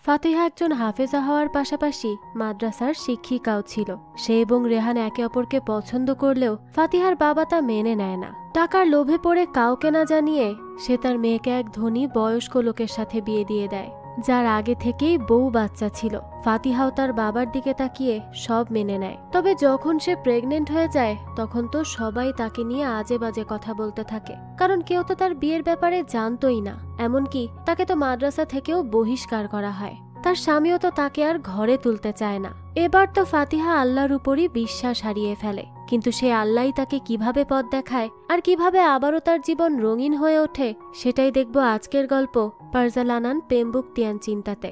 ফাতিহা একজন হাফেজা হওয়ার পাশাপাশি মাদ্রাসার শিক্ষিকাও ছিল। সে এবং রেহান একে অপরকে পছন্দ করলেও ফাতিহার বাবা তা মেনে নেয় না। টাকার লোভে পড়ে কাউকে না জানিয়ে সে তার মেয়েকে এক ধনী বয়স্ক লোকের সাথে বিয়ে দিয়ে দেয়, যার আগে থেকেই বউ বাচ্চা ছিল। ফাতিহাও তার বাবার দিকে তাকিয়ে সব মেনে নেয়। তবে যখন সে প্রেগনেন্ট হয়ে যায় তখন তো সবাই তাকে নিয়ে আজে বাজে কথা বলতে থাকে, কারণ কেউ তো তার বিয়ের ব্যাপারে জানতোই না। এমনকি তাকে তো মাদ্রাসা থেকেও বহিষ্কার করা হয়। তার স্বামীও তো তাকে আর ঘরে তুলতে চায় না। এবার তো ফাতিহা আল্লাহর উপরই বিশ্বাস হারিয়ে ফেলে, কিন্তু সে আল্লাহই তাকে কিভাবে পথ দেখায় আর কিভাবে আবারও তার জীবন রঙিন হয়ে ওঠে, সেটাই দেখব আজকের গল্প পারজালানান পেমবুকতিয়ান চিন্তাতে।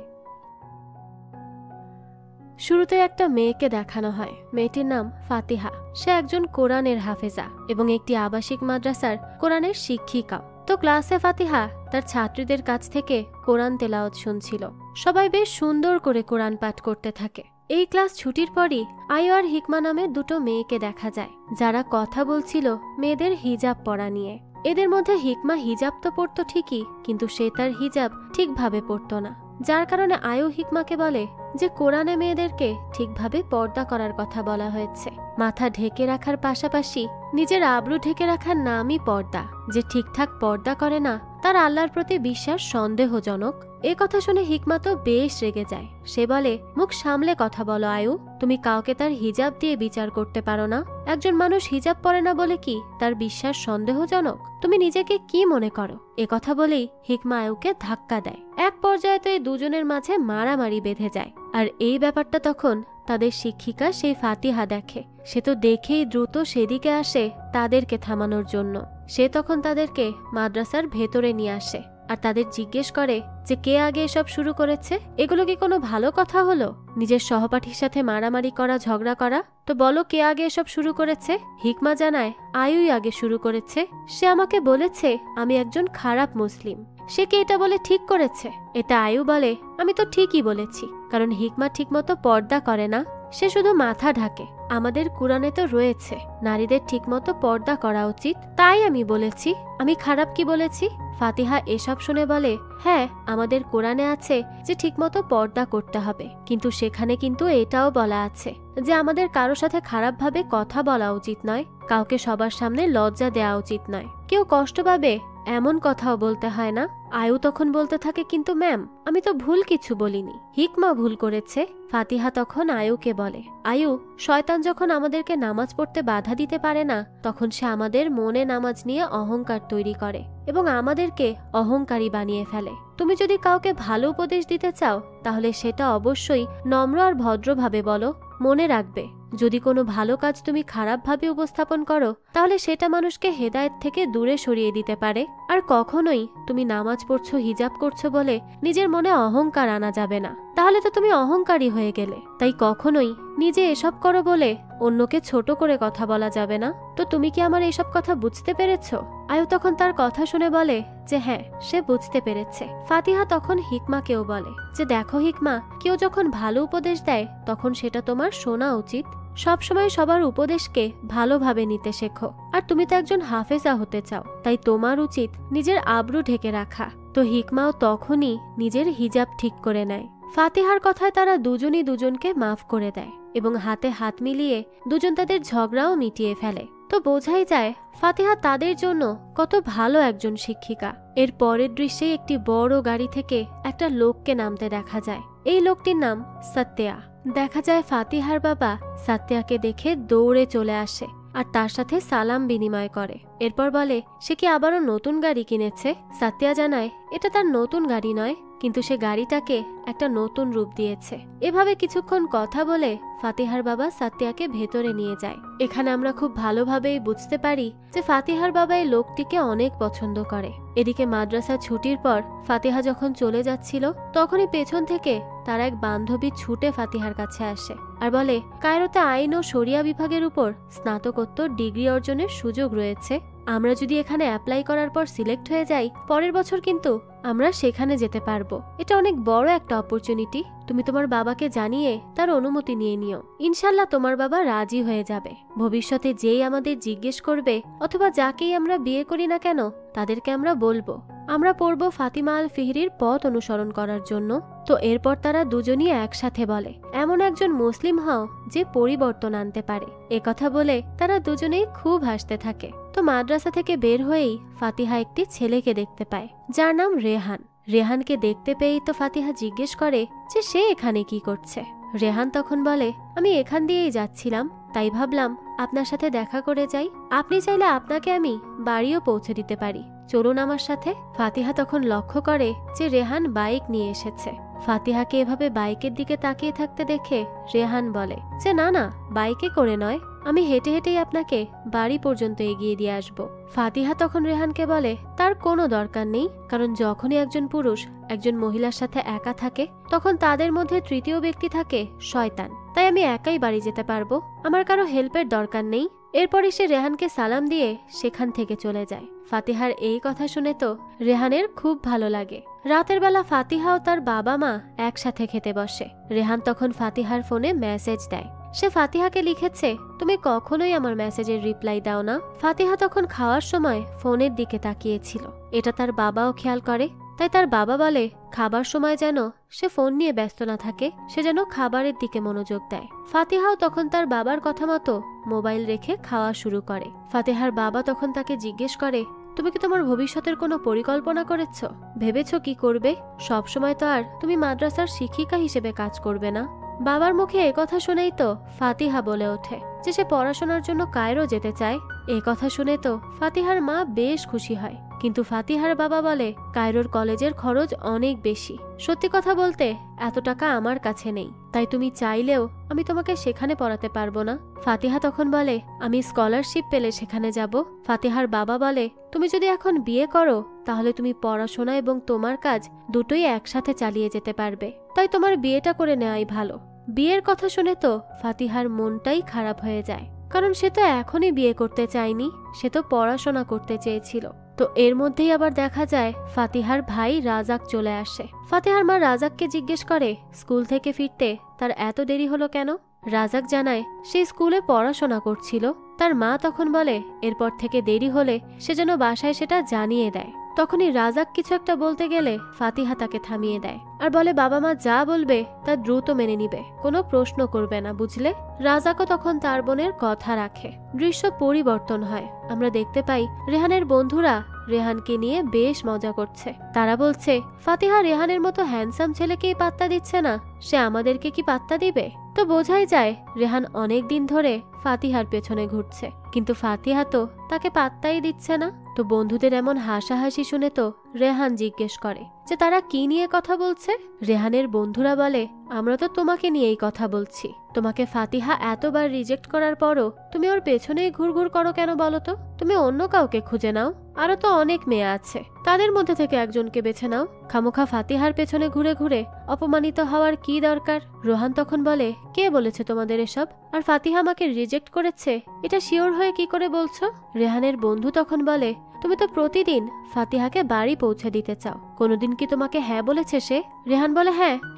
শুরুতে একটা মেয়েকে দেখানো হয়। মেয়েটির নাম ফাতিহা। সে একজন কোরআনের হাফেজা এবং একটি আবাসিক মাদ্রাসার কোরআনের শিক্ষিকা। তো ক্লাসে ফাতিহা তার ছাত্রীদের কাছ থেকে কোরআন তেলাওয়াত শুনছিল। সবাই বেশ সুন্দর করে কোরআন পাঠ করতে থাকে। এই ক্লাস ছুটির পরই আয়ু আর হিকমা নামে দুটো মেয়েকে দেখা যায়, যারা কথা বলছিল মেয়েদের হিজাব পরা নিয়ে। এদের মধ্যে হিকমা হিজাব তো পরতো ঠিকই, কিন্তু সে তার হিজাব ঠিকভাবে পরতো না, যার কারণে আয়ু হিকমাকে বলে যে কোরআনে মেয়েদেরকে ঠিকভাবে পর্দা করার কথা বলা হয়েছে। মাথা ঢেকে রাখার পাশাপাশি নিজের আবরু ঢেকে রাখার নামই পর্দা। যে ঠিকঠাক পর্দা করে না তার আল্লাহর প্রতি বিশ্বাস সন্দেহজনক। এ কথা শুনে হিকমা তো বেশ রেগে যায়। সে বলে, মুখ সামলে কথা বলো আয়ু, তুমি কাউকে তার হিজাব দিয়ে বিচার করতে পারো না? একজন মানুষ হিজাব পরে না বলে কি তার বিশ্বাস সন্দেহজনক? তুমি নিজেকে কি মনে করো? এ কথা বলেই হিকমা আয়ুকে ধাক্কা দেয়। এক পর্যায়ে তো এই দুজনের মাঝে মারামারি বেঁধে যায়। আর এই ব্যাপারটা তখন তাদের শিক্ষিকা সেই ফাতিহা দেখে। সে তো দেখেই দ্রুত সেদিকে আসে তাদেরকে থামানোর জন্য। সে তখন তাদেরকে মাদ্রাসার ভেতরে নিয়ে আসে আর তাদের জিজ্ঞেস করে যে কে আগে এসব শুরু করেছে? এগুলো কি কোনো ভালো কথা হলো? নিজের সহপাঠীর সাথে মারামারি করা, ঝগড়া করা? তো বলো কে আগে এসব শুরু করেছে? হিকমা জানায় আয়ুই আগে শুরু করেছে। সে আমাকে বলেছে আমি একজন খারাপ মুসলিম। সে কি এটা বলে ঠিক করেছে? এটা আয়ু বলে আমি তো ঠিকই বলেছি, কারণ হিকমা ঠিকমতো পর্দা করে না, সে শুধু মাথা ঢাকে। আমাদের কুরআনে তো রয়েছে নারীদের ঠিকমতো পর্দা করা উচিত, তাই আমি বলেছি। আমি খারাপ কি বলেছি? ফাতিহা এসব শুনে বলে, হ্যাঁ আমাদের কোরআনে আছে যে ঠিকমতো পর্দা করতে হবে, কিন্তু সেখানে কিন্তু এটাও বলা আছে যে আমাদের কারো সাথে খারাপভাবে কথা বলা উচিত নয়, কাউকে সবার সামনে লজ্জা দেওয়া উচিত নয়, কেউ কষ্ট পাবে এমন কথাও বলতে হয় না। আয়ু তখন বলতে থাকে, কিন্তু ম্যাম আমি তো ভুল কিছু বলিনি, হিকমা ভুল করেছে। ফাতিহা তখন আয়ুকে বলে, আয়ু, শয়তান যখন আমাদেরকে নামাজ পড়তে বাধা দিতে পারে না, তখন সে আমাদের মনে নামাজ নিয়ে অহংকার তৈরি করে এবং আমাদেরকে অহংকারী বানিয়ে ফেলে। তুমি যদি কাউকে ভালো উপদেশ দিতে চাও তাহলে সেটা অবশ্যই নম্র আর ভদ্রভাবে বলো। মনে রাখবে, যদি কোনো ভালো কাজ তুমি খারাপভাবে উপস্থাপন করো তাহলে সেটা মানুষকে হেদায়েত থেকে দূরে সরিয়ে দিতে পারে। আর কখনোই তুমি নামাজ পড়ছো, হিজাব করছো বলে নিজের মনে অহংকার আনা যাবে না, তাহলে তো তুমি অহংকারী হয়ে গেলে। তাই কখনোই নিজে এসব করো বলে অন্যকে ছোট করে কথা বলা যাবে না। তো তুমি কি আমার এইসব কথা বুঝতে পেরেছো? আয়ু তখন তার কথা শুনে বলে যে হ্যাঁ সে বুঝতে পেরেছে। ফাতিহা তখন হিকমাকেও বলে যে দেখো হিকমা, কেউ যখন ভালো উপদেশ দেয় তখন সেটা তোমার শোনা উচিত। সবসময় সবার উপদেশকে ভালোভাবে নিতে শেখো। আর তুমি তো একজন হাফেজা হতে চাও, তাই তোমার উচিত নিজের আবরু ঢেকে রাখা। তো হিকমাও তখনই নিজের হিজাব ঠিক করে নেয়। ফাতিহার কথায় তারা দুজনই দুজনকে মাফ করে দেয় এবং হাতে হাত মিলিয়ে দুজন তাদের ঝগড়াও মিটিয়ে ফেলে। তো বোঝাই যায় ফাতিহা তাদের জন্য কত ভালো একজন শিক্ষিকা। এর পরের দৃশ্যে একটি বড় গাড়ি থেকে একটা লোককে নামতে দেখা যায়। এই লোকটির নাম সাত্তিয়া। দেখা যায় ফাতিহার বাবা সাত্তিয়াকে দেখে দৌড়ে চলে আসে আর তার সাথে সালাম বিনিময় করে। এরপর বলে সে কি আবারও নতুন গাড়ি কিনেছে। সাত্তিয়া জানায় এটা তার নতুন গাড়ি নয়, কিন্তু সে গাড়িটাকে একটা নতুন রূপ দিয়েছে। এভাবে কিছুক্ষণ কথা বলে ফাতিহার বাবা সাত্তিয়াকে ভেতরে নিয়ে যায়। এখানে আমরা খুব ভালোভাবেই বুঝতে পারি যে ফাতিহার বাবা এই লোকটিকে অনেক পছন্দ করে। এদিকে মাদ্রাসা ছুটির পর ফাতিহা যখন চলে যাচ্ছিল তখনই পেছন থেকে তার এক বান্ধবী ছুটে ফাতিহার কাছে আসে আর বলে কায়রোতে আইন ও শরিয়া বিভাগের উপর স্নাতকোত্তর ডিগ্রি অর্জনের সুযোগ রয়েছে। আমরা যদি এখানে অ্যাপ্লাই করার পর সিলেক্ট হয়ে যাই, পরের বছর কিন্তু আমরা সেখানে যেতে পারবো। এটা অনেক বড় একটা অপরচুনিটি। তুমি তোমার বাবাকে জানিয়ে তার অনুমতি নিয়ে নিও। ইনশাল্লাহ তোমার বাবা রাজি হয়ে যাবে। ভবিষ্যতে যেই আমাদের জিজ্ঞেস করবে অথবা যাকেই আমরা বিয়ে করি না কেন তাদেরকে আমরা বলবো আমরা পড়ব ফাতিমা আল ফিহরির পথ অনুসরণ করার জন্য। তো এরপর তারা দুজনই একসাথে বলে, এমন একজন মুসলিম হও যে পরিবর্তন আনতে পারে। একথা বলে তারা দুজনেই খুব হাসতে থাকে। তো মাদ্রাসা থেকে বের হয়েই ফাতিহা একটি ছেলেকে দেখতে পায় যার নাম রেহান। রেহানকে দেখতে পেয়েই তো ফাতিহা জিজ্ঞেস করে যে সে এখানে কি করছে। রেহান তখন বলে, আমি এখান দিয়েই যাচ্ছিলাম, তাই ভাবলাম আপনার সাথে দেখা করে যাই। আপনি চাইলে আপনাকে আমি বাড়িও পৌঁছে দিতে পারি, চলুন আমার সাথে। ফাতিহা তখন লক্ষ্য করে যে রেহান বাইক নিয়ে এসেছে। ফাতিহাকে এভাবে বাইকের দিকে তাকিয়ে থাকতে দেখে রেহান বলে যে না না, বাইকে করে নয়, আমি হেঁটে হেঁটেই আপনাকে বাড়ি পর্যন্ত এগিয়ে দিয়ে আসব। ফাতিহা তখন রেহানকে বলে তার কোনো দরকার নেই, কারণ যখনই একজন পুরুষ একজন মহিলার সাথে একা থাকে তখন তাদের মধ্যে তৃতীয় ব্যক্তি থাকে শয়তান। তাই আমি একাই বাড়ি যেতে পারবো, আমার কারো হেল্পের দরকার নেই। এরপরই সে রেহানকে সালাম দিয়ে সেখান থেকে চলে যায়। ফাতিহার এই কথা শুনে তো রেহানের খুব ভালো লাগে। রাতের বেলা ফাতিহা ও তার বাবা মা একসাথে খেতে বসে। রেহান তখন ফাতিহার ফোনে মেসেজ দেয়। সে ফাতিহাকে লিখেছে, তুমি কখনোই আমার মেসেজের রিপ্লাই দাও না। ফাতিহা তখন খাওয়ার সময় ফোনের দিকে তাকিয়েছিল। এটা তার বাবাও খেয়াল করে, তাই তার বাবা বলে খাবার সময় যেন সে ফোন নিয়ে ব্যস্ত না থাকে, সে যেন খাবারের দিকে মনোযোগ দেয়। ফাতিহাও তখন তার বাবার কথা মতো মোবাইল রেখে খাওয়া শুরু করে। ফাতিহার বাবা তখন তাকে জিজ্ঞেস করে, তুমি কি তোমার ভবিষ্যতের কোনো পরিকল্পনা করেছ? ভেবেছো কি করবে? সবসময় তো আর তুমি মাদ্রাসার শিক্ষিকা হিসেবে কাজ করবে না। বাবার মুখে একথা শুনেই তো ফাতিহা বলে ওঠে যে সে পড়াশোনার জন্য কায়রো যেতে চায়। একথা শুনে তো ফাতিহার মা বেশ খুশি হয়, কিন্তু ফাতিহার বাবা বলে কায়রোর কলেজের খরচ অনেক বেশি। সত্যি কথা বলতে এত টাকা আমার কাছে নেই, তাই তুমি চাইলেও আমি তোমাকে সেখানে পড়াতে পারবো না। ফাতিহা তখন বলে আমি স্কলারশিপ পেলে সেখানে যাব। ফাতিহার বাবা বলে তুমি যদি এখন বিয়ে করো তাহলে তুমি পড়াশোনা এবং তোমার কাজ দুটোই একসাথে চালিয়ে যেতে পারবে, তাই তোমার বিয়েটা করে নেওয়াই ভালো। বিয়ের কথা শুনে তো ফাতিহার মনটাই খারাপ হয়ে যায়, কারণ সে তো এখনই বিয়ে করতে চায়নি, সে তো পড়াশোনা করতে চেয়েছিল। তো এর মধ্যেই আবার দেখা যায় ফাতিহার ভাই রাজাক চলে আসে। ফাতিহার মা রাজাককে জিজ্ঞেস করে স্কুল থেকে ফিরতে তার এত দেরি হলো কেন। রাজাক জানায় সে স্কুলে পড়াশোনা করছিল। তার মা তখন বলে এরপর থেকে দেরি হলে সে যেন বাসায় সেটা জানিয়ে দেয়। তখনই রাজাক কিছু একটা বলতে গেলে ফাতিহা তাকে থামিয়ে দেয় আর বলে বাবা মা যা বলবে তা দ্রুত মেনে নিবে, কোনো প্রশ্ন করবে না, বুঝলে? রাজাকও তখন তার বোনের কথা রাখে। দৃশ্য পরিবর্তন হয়। আমরা দেখতে পাই রেহানের বন্ধুরা রেহানকে নিয়ে বেশ মজা করছে। তারা বলছে ফাতিহা রেহানের মতো হ্যান্ডসাম ছেলেকেই পাত্তা দিচ্ছে না, সে আমাদেরকে কি পাত্তা দিবে? তো বোঝাই যায় রেহান অনেক দিন ধরে ফাতিহার পেছনে ঘুরছে, কিন্তু ফাতিহা তো তাকে পাত্তাই দিচ্ছে না। তো বন্ধুদের এমন হাসাহাসি শুনে তো রেহান জিজ্ঞেস করে যে তারা কি নিয়ে কথা বলছে। রেহানের বন্ধুরা বলে আমরা তো তোমাকে নিয়েই কথা বলছি। তোমাকে ফাতিহা এতবার রিজেক্ট করার পরও তুমি ওর পেছনেই ঘুরঘুর করো কেন বলো তো? তুমি অন্য কাউকে খুঁজে নাও, আরো তো অনেক মেয়ে আছে, তাদের মধ্যে থেকে একজনকে বেছে নাও। খামোখা ফাতিহার পেছনে ঘুরে ঘুরে অপমানিত হওয়ার কি দরকার? রোহান তখন বলে কে বলেছে তোমাদের এসব? আর ফাতিহা আমাকে রিজেক্ট করেছে এটা শিওর হয়ে কি করে বলছো? রেহানের বন্ধু তখন বলে তুমি তো প্রতিদিন ফাতিহাকে বাড়ি পৌঁছে দিতে চাও, কোনোদিন কি তোমাকে হ্যাঁ বলেছে সে? রেহান বলে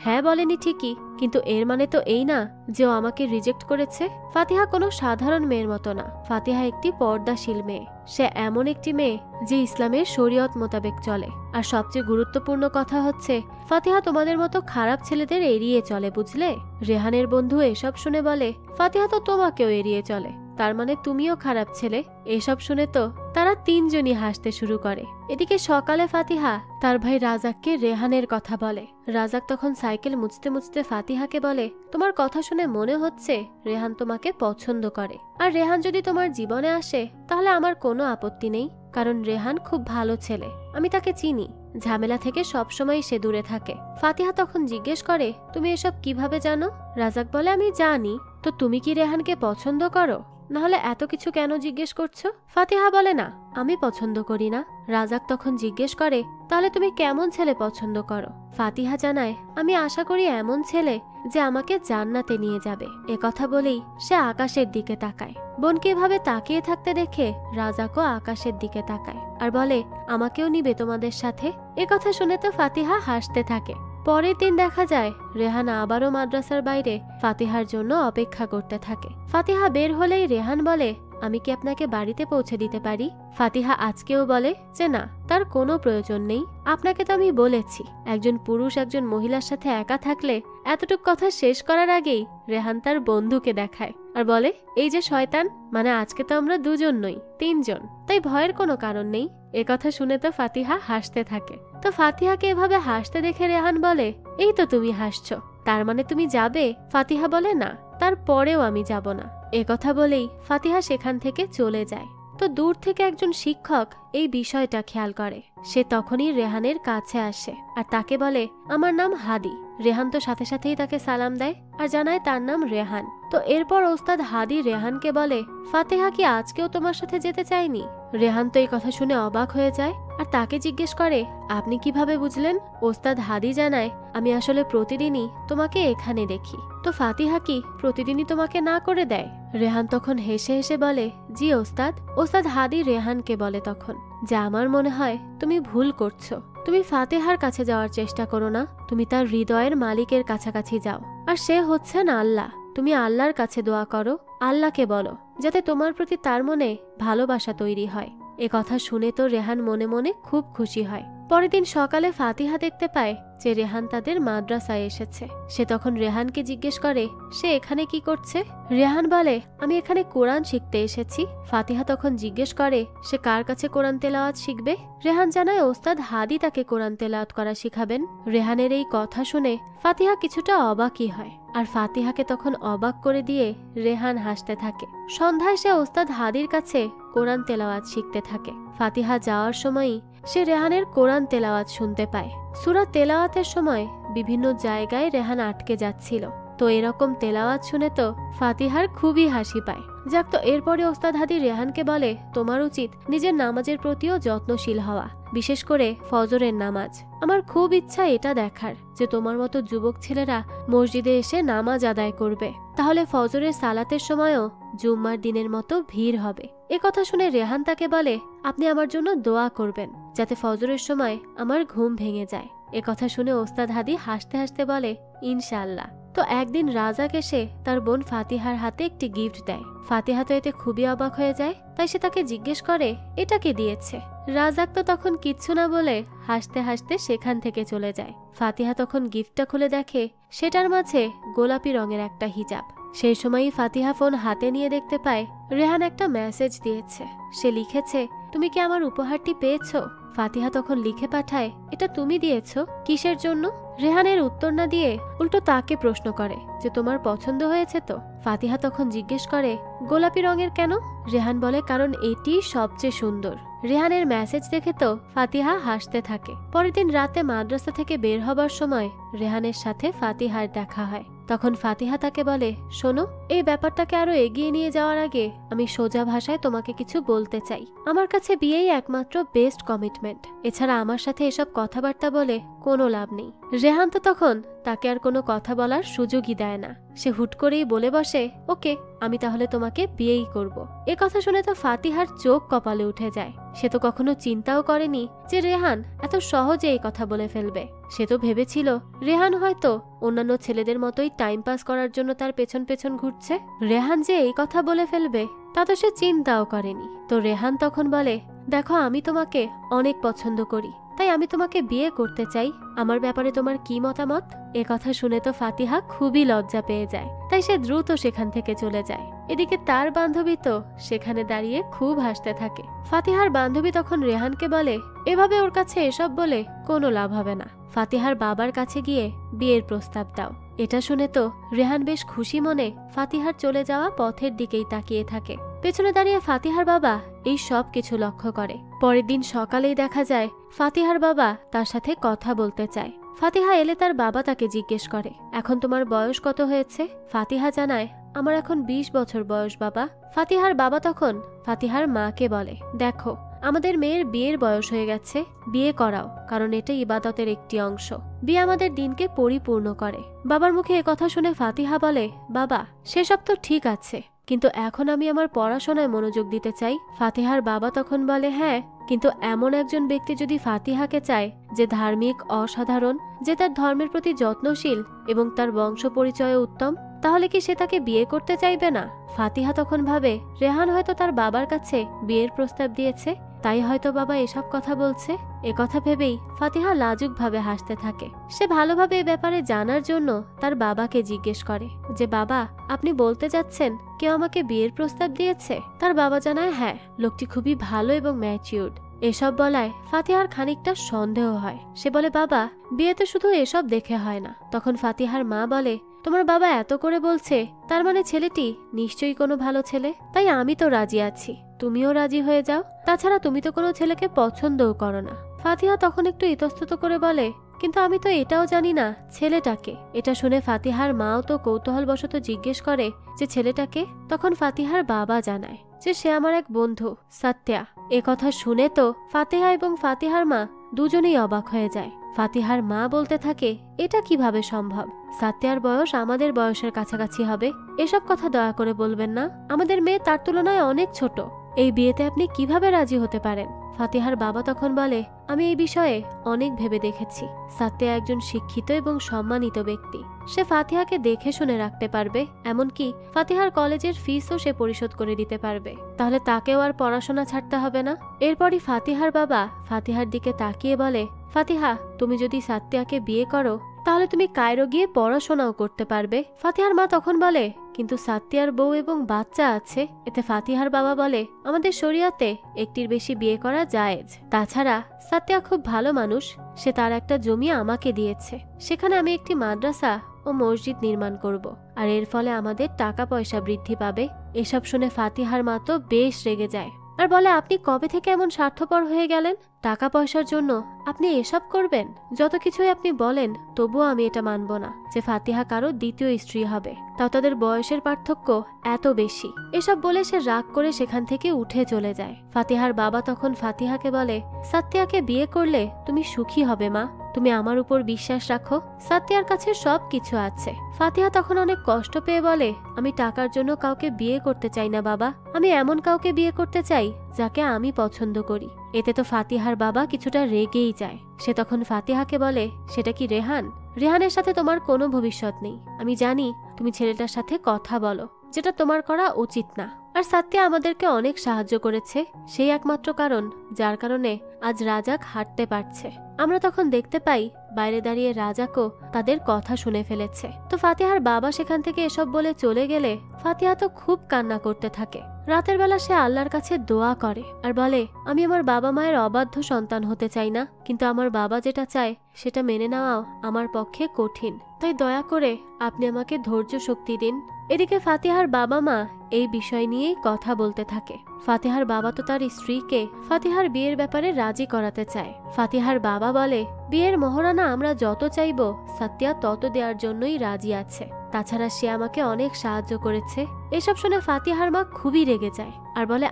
হ্যাঁ বলেনি ঠিকই, কিন্তু এর মানে তো এই না যে ও আমাকে রিজেক্ট করেছে। ফাতিহা কোনো সাধারণ মেয়ের মতো না, ফাতিহা একটি পর্দাশীল মেয়ে। সে এমন একটি মেয়ে যে ইসলামের শরীয়ত মোতাবেক চলে। আর সবচেয়ে গুরুত্বপূর্ণ কথা হচ্ছে ফাতিহা তোমাদের মতো খারাপ ছেলেদের এড়িয়ে চলে, বুঝলে? রেহানের বন্ধু এসব শুনে বলে ফাতিহা তো তোমাকেও এড়িয়ে চলে, তার মানে তুমিও খারাপ ছেলে। এসব শুনে তো তারা তিনজনই হাসতে শুরু করে। এদিকে সকালে ফাতিহা তার ভাই রাজাককে রেহানের কথা বলে। রাজাক তখন সাইকেল মুছতে মুছতে ফাতিহাকে বলে তোমার কথা শুনে মনে হচ্ছে রেহান তোমাকে পছন্দ করে, আর রেহান যদি তোমার জীবনে আসে তাহলে আমার কোনো আপত্তি নেই, কারণ রেহান খুব ভালো ছেলে, আমি তাকে চিনি, ঝামেলা থেকে সবসময় সে দূরে থাকে। ফাতিহা তখন জিজ্ঞেস করে তুমি এসব কিভাবে জানো? রাজাক বলে আমি জানি। তো তুমি কি রেহানকে পছন্দ করো? নাহলে এত কিছু কেন জিজ্ঞেস করছো? ফাতিহা বলে না, আমি পছন্দ করি না। রাজাক তখন জিজ্ঞেস করে তাহলে তুমি কেমন ছেলে পছন্দ করো? ফাতিহা জানায় আমি আশা করি এমন ছেলে যে আমাকে জান্নাতে নিয়ে যাবে। কথা বলেই সে আকাশের দিকে তাকায়। বোনকে এভাবে তাকিয়ে থাকতে দেখে রাজাকও আকাশের দিকে তাকায় আর বলে আমাকেও নিবে তোমাদের সাথে? কথা শুনে তো ফাতিহা হাসতে থাকে। পরের দিন দেখা যায় রেহান আবারও মাদ্রাসার বাইরে ফাতিহার জন্য অপেক্ষা করতে থাকে। ফাতিহা বের হলেই রেহান বলে আমি কি আপনাকে বাড়িতে পৌঁছে দিতে পারি? ফাতিহা আজকেও বলে যে না, তার কোনো প্রয়োজন নেই। আপনাকে তো আমি বলেছি, একজন পুরুষ একজন মহিলার সাথে একা থাকলে এতটুক কথা শেষ করার আগেই রেহান তার বন্ধুকে দেখায় আর বলে, এই যে শয়তান, মানে আজকে তো আমরা দুজন নই, তিনজন, তাই ভয়ের কোনো কারণ নেই। কথা শুনে তো ফাতিহা হাসতে থাকে। তো ফাতিহাকে এভাবে হাসতে দেখে রেহান বলে, এই তো তুমি হাসছো, তার মানে তুমি যাবে? ফাতিহা বলে, না, তারপরেও আমি যাব না। কথা বলেই ফাতিহা সেখান থেকে চলে যায়। তো দূর থেকে একজন শিক্ষক এই বিষয়টা খেয়াল করে। সে তখনই রেহানের কাছে আসে আর তাকে বলে, আমার নাম হাদি। রেহান তো সাথে সাথেই তাকে সালাম দেয় আর জানায় তার নাম রেহান। তো এরপর ওস্তাদ হাদি রেহানকে বলে, ফাতিহা কি আজকেও তোমার সাথে যেতে চায়নি? রেহান তো এই কথা শুনে অবাক হয়ে যায় আর তাকে জিজ্ঞেস করে, আপনি কিভাবে বুঝলেন? ওস্তাদ হাদি জানায়, আমি আসলে প্রতিদিনই তোমাকে এখানে দেখি। তো ফাতিহা কি প্রতিদিনই তোমাকে না করে দেয়? রেহান তখন হেসে হেসে বলে, জি ওস্তাদ। ওস্তাদ হাদি রেহানকে বলে তখন, যে আমার মনে হয় তুমি ভুল করছো। তুমি ফাতিহার কাছে যাওয়ার চেষ্টা করো না, তুমি তার হৃদয়ের মালিকের কাছাকাছি যাও, আর সে হচ্ছেন আল্লাহ। তুমি আল্লাহর কাছে দোয়া করো, আল্লাহকে বলো যাতে তোমার প্রতি তার মনে ভালোবাসা তৈরি হয়। কথা শুনে তো রেহান মনে মনে খুব খুশি হয়। পরের দিন সকালে ফাতিহা দেখতে পায় যে রেহান তাদের মাদ্রাসায় এসেছে। সে তখন রেহানকে জিজ্ঞেস করে, সে এখানে কি করছে? রেহান বলে, আমি এখানে কোরআন শিখতে এসেছি। ফাতিহা তখন জিজ্ঞেস করে, সে কার কাছে কোরআন তেলাওয়াত শিখবে? রেহান জানায় ওস্তাদ হাদি তাকে কোরআন তেলাওয়াত করা শিখাবেন। রেহানের এই কথা শুনে ফাতিহা কিছুটা অবাকই হয়, আর ফাতিহাকে তখন অবাক করে দিয়ে রেহান হাসতে থাকে। সন্ধ্যায় সে ওস্তাদ হাদির কাছে কোরআন তেলাওয়াত শিখতে থাকে। ফাতিহা যাওয়ার সময়ই সে রেহানের কোরআন তেলাওয়াত শুনতে পায়। সূরা তেলাওয়াতের সময় বিভিন্ন জায়গায় রেহান আটকে যাচ্ছিল। তো এরকম তেলাওয়াত শুনে তো ফাতিহার খুবই হাসি পায়। যাক, তো এরপরে ওস্তাদ হাদি রেহানকে বলে, তোমার উচিত নিজের নামাজের প্রতিও যত্নশীল হওয়া, বিশেষ করে ফজরের নামাজ। আমার খুব ইচ্ছা এটা দেখার যে তোমার মতো যুবক ছেলেরা মসজিদে এসে নামাজ আদায় করবে, তাহলে ফজরের সালাতের সময়ও জুম্মার দিনের মতো ভিড় হবে। কথা শুনে রেহান তাকে বলে, আপনি আমার জন্য দোয়া করবেন যাতে ফজরের সময় আমার ঘুম ভেঙে যায়। কথা শুনে ওস্তাদ হাদি হাসতে হাসতে বলে, ইনশাআল্লাহ। তো একদিন রাজাক এসে তার বোন ফাতিহার হাতে একটি গিফট দেয়। ফাতিহা তো এতে খুবই অবাক হয়ে যায়, তাই সে তাকে জিজ্ঞেস করে, এটা কে দিয়েছে? রাজাক তো তখন কিচ্ছু না বলে হাসতে হাসতে সেখান থেকে চলে যায়। ফাতিহা তখন গিফটটা খুলে দেখে সেটার মাঝে গোলাপি রঙের একটা হিজাব। সেই সময়ই ফাতিহা ফোন হাতে নিয়ে দেখতে পায় রেহান একটা মেসেজ দিয়েছে। সে লিখেছে, তুমি কি আমার উপহারটি পেয়েছো? ফাতিহা তখন লিখে পাঠায়, এটা তুমি দিয়েছো? কিসের জন্য? রেহানের উত্তর না দিয়ে উল্টো তাকে প্রশ্ন করে যে তোমার পছন্দ হয়েছে তো? ফাতিহা তখন জিজ্ঞেস করে, গোলাপি রঙের কেন? রেহান বলে, কারণ এটি সবচেয়ে সুন্দর। রেহানের মেসেজ দেখে তো ফাতিহা হাসতে থাকে। পরের দিন রাতে মাদ্রাসা থেকে বের হবার সময় রেহানের সাথে ফাতিহার দেখা হয়। তখন ফাতিহা তাকে বলে, শোনো, এই ব্যাপারটাকে আরো এগিয়ে নিয়ে যাওয়ার আগে আমি সোজা ভাষায় তোমাকে কিছু বলতে চাই। আমার কাছে বিয়েই একমাত্র বেস্ট কমিটমেন্ট, এছাড়া আমার সাথে এসব কথাবার্তা বলে কোনো লাভ নেই। রেহান তো তখন তাকে আর কোনো কথা বলার সুযোগই দেয় না। সে হুট করেই বলে বসে, ওকে, আমি তাহলে তোমাকে বিয়েই করব। কথা শুনে তো ফাতিহার চোখ কপালে উঠে যায়। সে তো কখনো চিন্তাও করেনি যে রেহান এত সহজে এই কথা বলে ফেলবে। সে তো ভেবেছিল রেহান হয়তো অন্যান্য ছেলেদের মতোই টাইম পাস করার জন্য তার পেছন পেছন ঘুরছে। রেহান যে এই কথা বলে ফেলবে তা তো সে চিন্তাও করেনি। তো রেহান তখন বলে, দেখো, আমি তোমাকে অনেক পছন্দ করি, তাই আমি তোমাকে বিয়ে করতে চাই। আমার ব্যাপারে তোমার কি মতামত? কথা শুনে তো ফাতিহা খুবই লজ্জা পেয়ে যায়, তাই সে দ্রুত সেখান থেকে চলে যায়। এদিকে তার বান্ধবী তো সেখানে দাঁড়িয়ে খুব হাসতে থাকে। ফাতিহার বান্ধবী তখন রেহানকে বলে, এভাবে ওর কাছে এসব বলে কোনো লাভ হবে না, ফাতিহার বাবার কাছে গিয়ে বিয়ের প্রস্তাব দাও। এটা শুনে তো রেহান বেশ খুশি মনে ফাতিহার চলে যাওয়া পথের দিকেই তাকিয়ে থাকে। পেছনে দাঁড়িয়ে ফাতিহার বাবা এই সব কিছু লক্ষ্য করে। পরের দিন সকালেই দেখা যায় ফাতিহার বাবা তার সাথে কথা বলতে চায়। ফাতিহা এলে তার বাবা তাকে জিজ্ঞেস করে, এখন তোমার বয়স কত হয়েছে? ফাতিহা জানায়, আমার এখন 20 বছর বয়স বাবা। ফাতিহার বাবা তখন ফাতিহার মাকে বলে, দেখো, আমাদের মেয়ের বিয়ের বয়স হয়ে গেছে, বিয়ে করাও, কারণ এটা ইবাদতের একটি অংশ। বিয়ে আমাদের দিনকে পরিপূর্ণ করে। বাবার মুখে কথা শুনে ফাতিহা বলে, বাবা, সেসব তো ঠিক আছে, কিন্তু এখন আমি আমার পড়াশোনায় মনোযোগ দিতে চাই। ফাতিহার বাবা তখন বলে, হ্যাঁ, কিন্তু এমন একজন ব্যক্তি যদি ফাতিহাকে চায় যে ধার্মিক, অসাধারণ, যে তার ধর্মের প্রতি যত্নশীল এবং তার বংশ পরিচয় উত্তম, তাহলে কি সে তাকে বিয়ে করতে চাইবে না? ফাতিহা তখন ভাবে রেহান হয়তো তার বাবার কাছে বিয়ের প্রস্তাব দিয়েছে, তাই হয়তো বাবা এসব কথা বলছে। কথা ভেবেই ফাতিহা লাজুকভাবে হাসতে থাকে। সে ভালোভাবে এ ব্যাপারে জানার জন্য তার বাবাকে জিজ্ঞেস করে যে বাবা, আপনি বলতে যাচ্ছেন কেউ আমাকে বিয়ের প্রস্তাব দিয়েছে? তার বাবা জানায় হ্যাঁ, লোকটি খুবই ভালো এবং ম্যাচিউরড। এসব বলায় ফাতিহার খানিকটা সন্দেহ হয়। সে বলে বাবা, বিয়েতে শুধু এসব দেখে হয় না। তখন ফাতিহার মা বলে তোমার বাবা এত করে বলছে, তার মানে ছেলেটি নিশ্চয়ই কোনো ভালো ছেলে, তাই আমি তো রাজি আছি, তুমিও রাজি হয়ে যাও। তাছাড়া তুমি তো কোনো ছেলেকে পছন্দও করো না। ফাতিহা তখন একটু ইতস্তত করে বলে কিন্তু আমি তো এটাও জানি না ছেলেটাকে। এটা শুনে ফাতিহার মাও তো কৌতূহলবশত জিজ্ঞেস করে যে ছেলেটাকে? তখন ফাতিহার বাবা জানায় যে সে আমার এক বন্ধু সাত্যা। কথা শুনে তো ফাতিহা এবং ফাতিহার মা দুজনেই অবাক হয়ে যায়। ফাতিহার মা বলতে থাকে এটা কিভাবে সম্ভব? সাত্যার বয়স আমাদের বয়সের কাছাকাছি হবে, এসব কথা দয়া করে বলবেন না। আমাদের মেয়ে তার তুলনায় অনেক ছোট, এই বিয়েতে আপনি কিভাবে রাজি হতে পারেন? ফাতিহার বাবা তখন বলে আমি এই বিষয়ে অনেক ভেবে দেখেছি। সাত্যা একজন শিক্ষিত এবং সম্মানিত ব্যক্তি, সে ফাতিহাকে দেখে শুনে রাখতে পারবে, এমনকি ফাতিহার কলেজের ফিসও সে পরিশোধ করে দিতে পারবে। তাহলে তাকেও আর পড়াশোনা ছাড়তে হবে না। এরপরই ফাতিহার বাবা ফাতিহার দিকে তাকিয়ে বলে ফাতিহা, তুমি যদি সাত্যাকে বিয়ে করো তাহলে তুমি কায়রো গিয়ে পড়াশোনাও করতে পারবে। ফাতিহার মা তখন বলে কিন্তু সাত্যার বউ এবং বাচ্চা আছে। এতে ফাতিহার বাবা বলে আমাদের শরিয়াতে একটির বেশি বিয়ে করা জায়েজ। তাছাড়া সাত্যা খুব ভালো মানুষ, সে তার একটা জমি আমাকে দিয়েছে, সেখানে আমি একটি মাদ্রাসা ও মসজিদ নির্মাণ করব, আর এর ফলে আমাদের টাকা পয়সা বৃদ্ধি পাবে। এসব শুনে ফাতিহার মা তো বেশ রেগে যায় আর বলে আপনি কবে থেকে এমন স্বার্থপর হয়ে গেলেন? টাকা পয়সার জন্য আপনি এসব করবেন? যত কিছুই আপনি বলেন তবুও আমি এটা মানব না যে ফাতিহা কারো দ্বিতীয় স্ত্রী হবে, তাও তাদের বয়সের পার্থক্য এত বেশি। এসব বলে সে রাগ করে সেখান থেকে উঠে চলে যায়। ফাতিহার বাবা তখন ফাতিহাকে বলে সাত্যাকে বিয়ে করলে তুমি সুখী হবে মা, তুমি আমার উপর বিশ্বাস রাখো, সাত্যার কাছে সব কিছু আছে। ফাতিহা তখন অনেক কষ্ট পেয়ে বলে আমি টাকার জন্য কাউকে বিয়ে করতে চাই না বাবা, আমি এমন কাউকে বিয়ে করতে চাই যাকে আমি পছন্দ করি। এতে তো ফাতিহার বাবা কিছুটা রেগেই যায়। সে তখন ফাতিহাকে বলে সেটা কি রেহান? রেহানের সাথে তোমার কোনো ভবিষ্যৎ নেই। আমি জানি তুমি ছেলেটার সাথে কথা বলো, যেটা তোমার করা উচিত না। আর সাত্যা আমাদেরকে অনেক সাহায্য করেছে, সেই একমাত্র কারণ যার কারণে আজ রাজাক হাঁটতে পারছে। আমরা তখন দেখতে পাই বাইরে দাঁড়িয়ে রাজাকও তাদের কথা শুনে ফেলেছে। তো ফাতিহার বাবা সেখান থেকে এসব বলে চলে গেলে ফাতিহা তো খুব কান্না করতে থাকে। রাতের বেলা সে আল্লাহর কাছে দোয়া করে আর বলে আমি আমার বাবা মায়ের অবাধ্য সন্তান হতে চাই না, কিন্তু আমার বাবা যেটা চায় সেটা মেনে নেওয়াও আমার পক্ষে কঠিন, তাই দয়া করে আপনি আমাকে ধৈর্য শক্তি দিন। এদিকে ফাতিহার বাবা মা এই বিষয় নিয়েই কথা বলতে থাকে। ফাতিহার বাবা তো তার স্ত্রীকে ফাতিহার বিয়ের ব্যাপারে রাজি করাতে চায়। ফাতিহার বাবা বলে বিয়ের মহরানা আমরা যত চাইব সাত্যা তত দেওয়ার জন্যই রাজি আছে, তাছাড়া সে আমাকে অনেক সাহায্য করেছে। এসব শুনে ফাতিহার মা খুবই রেগে যায় আর বলে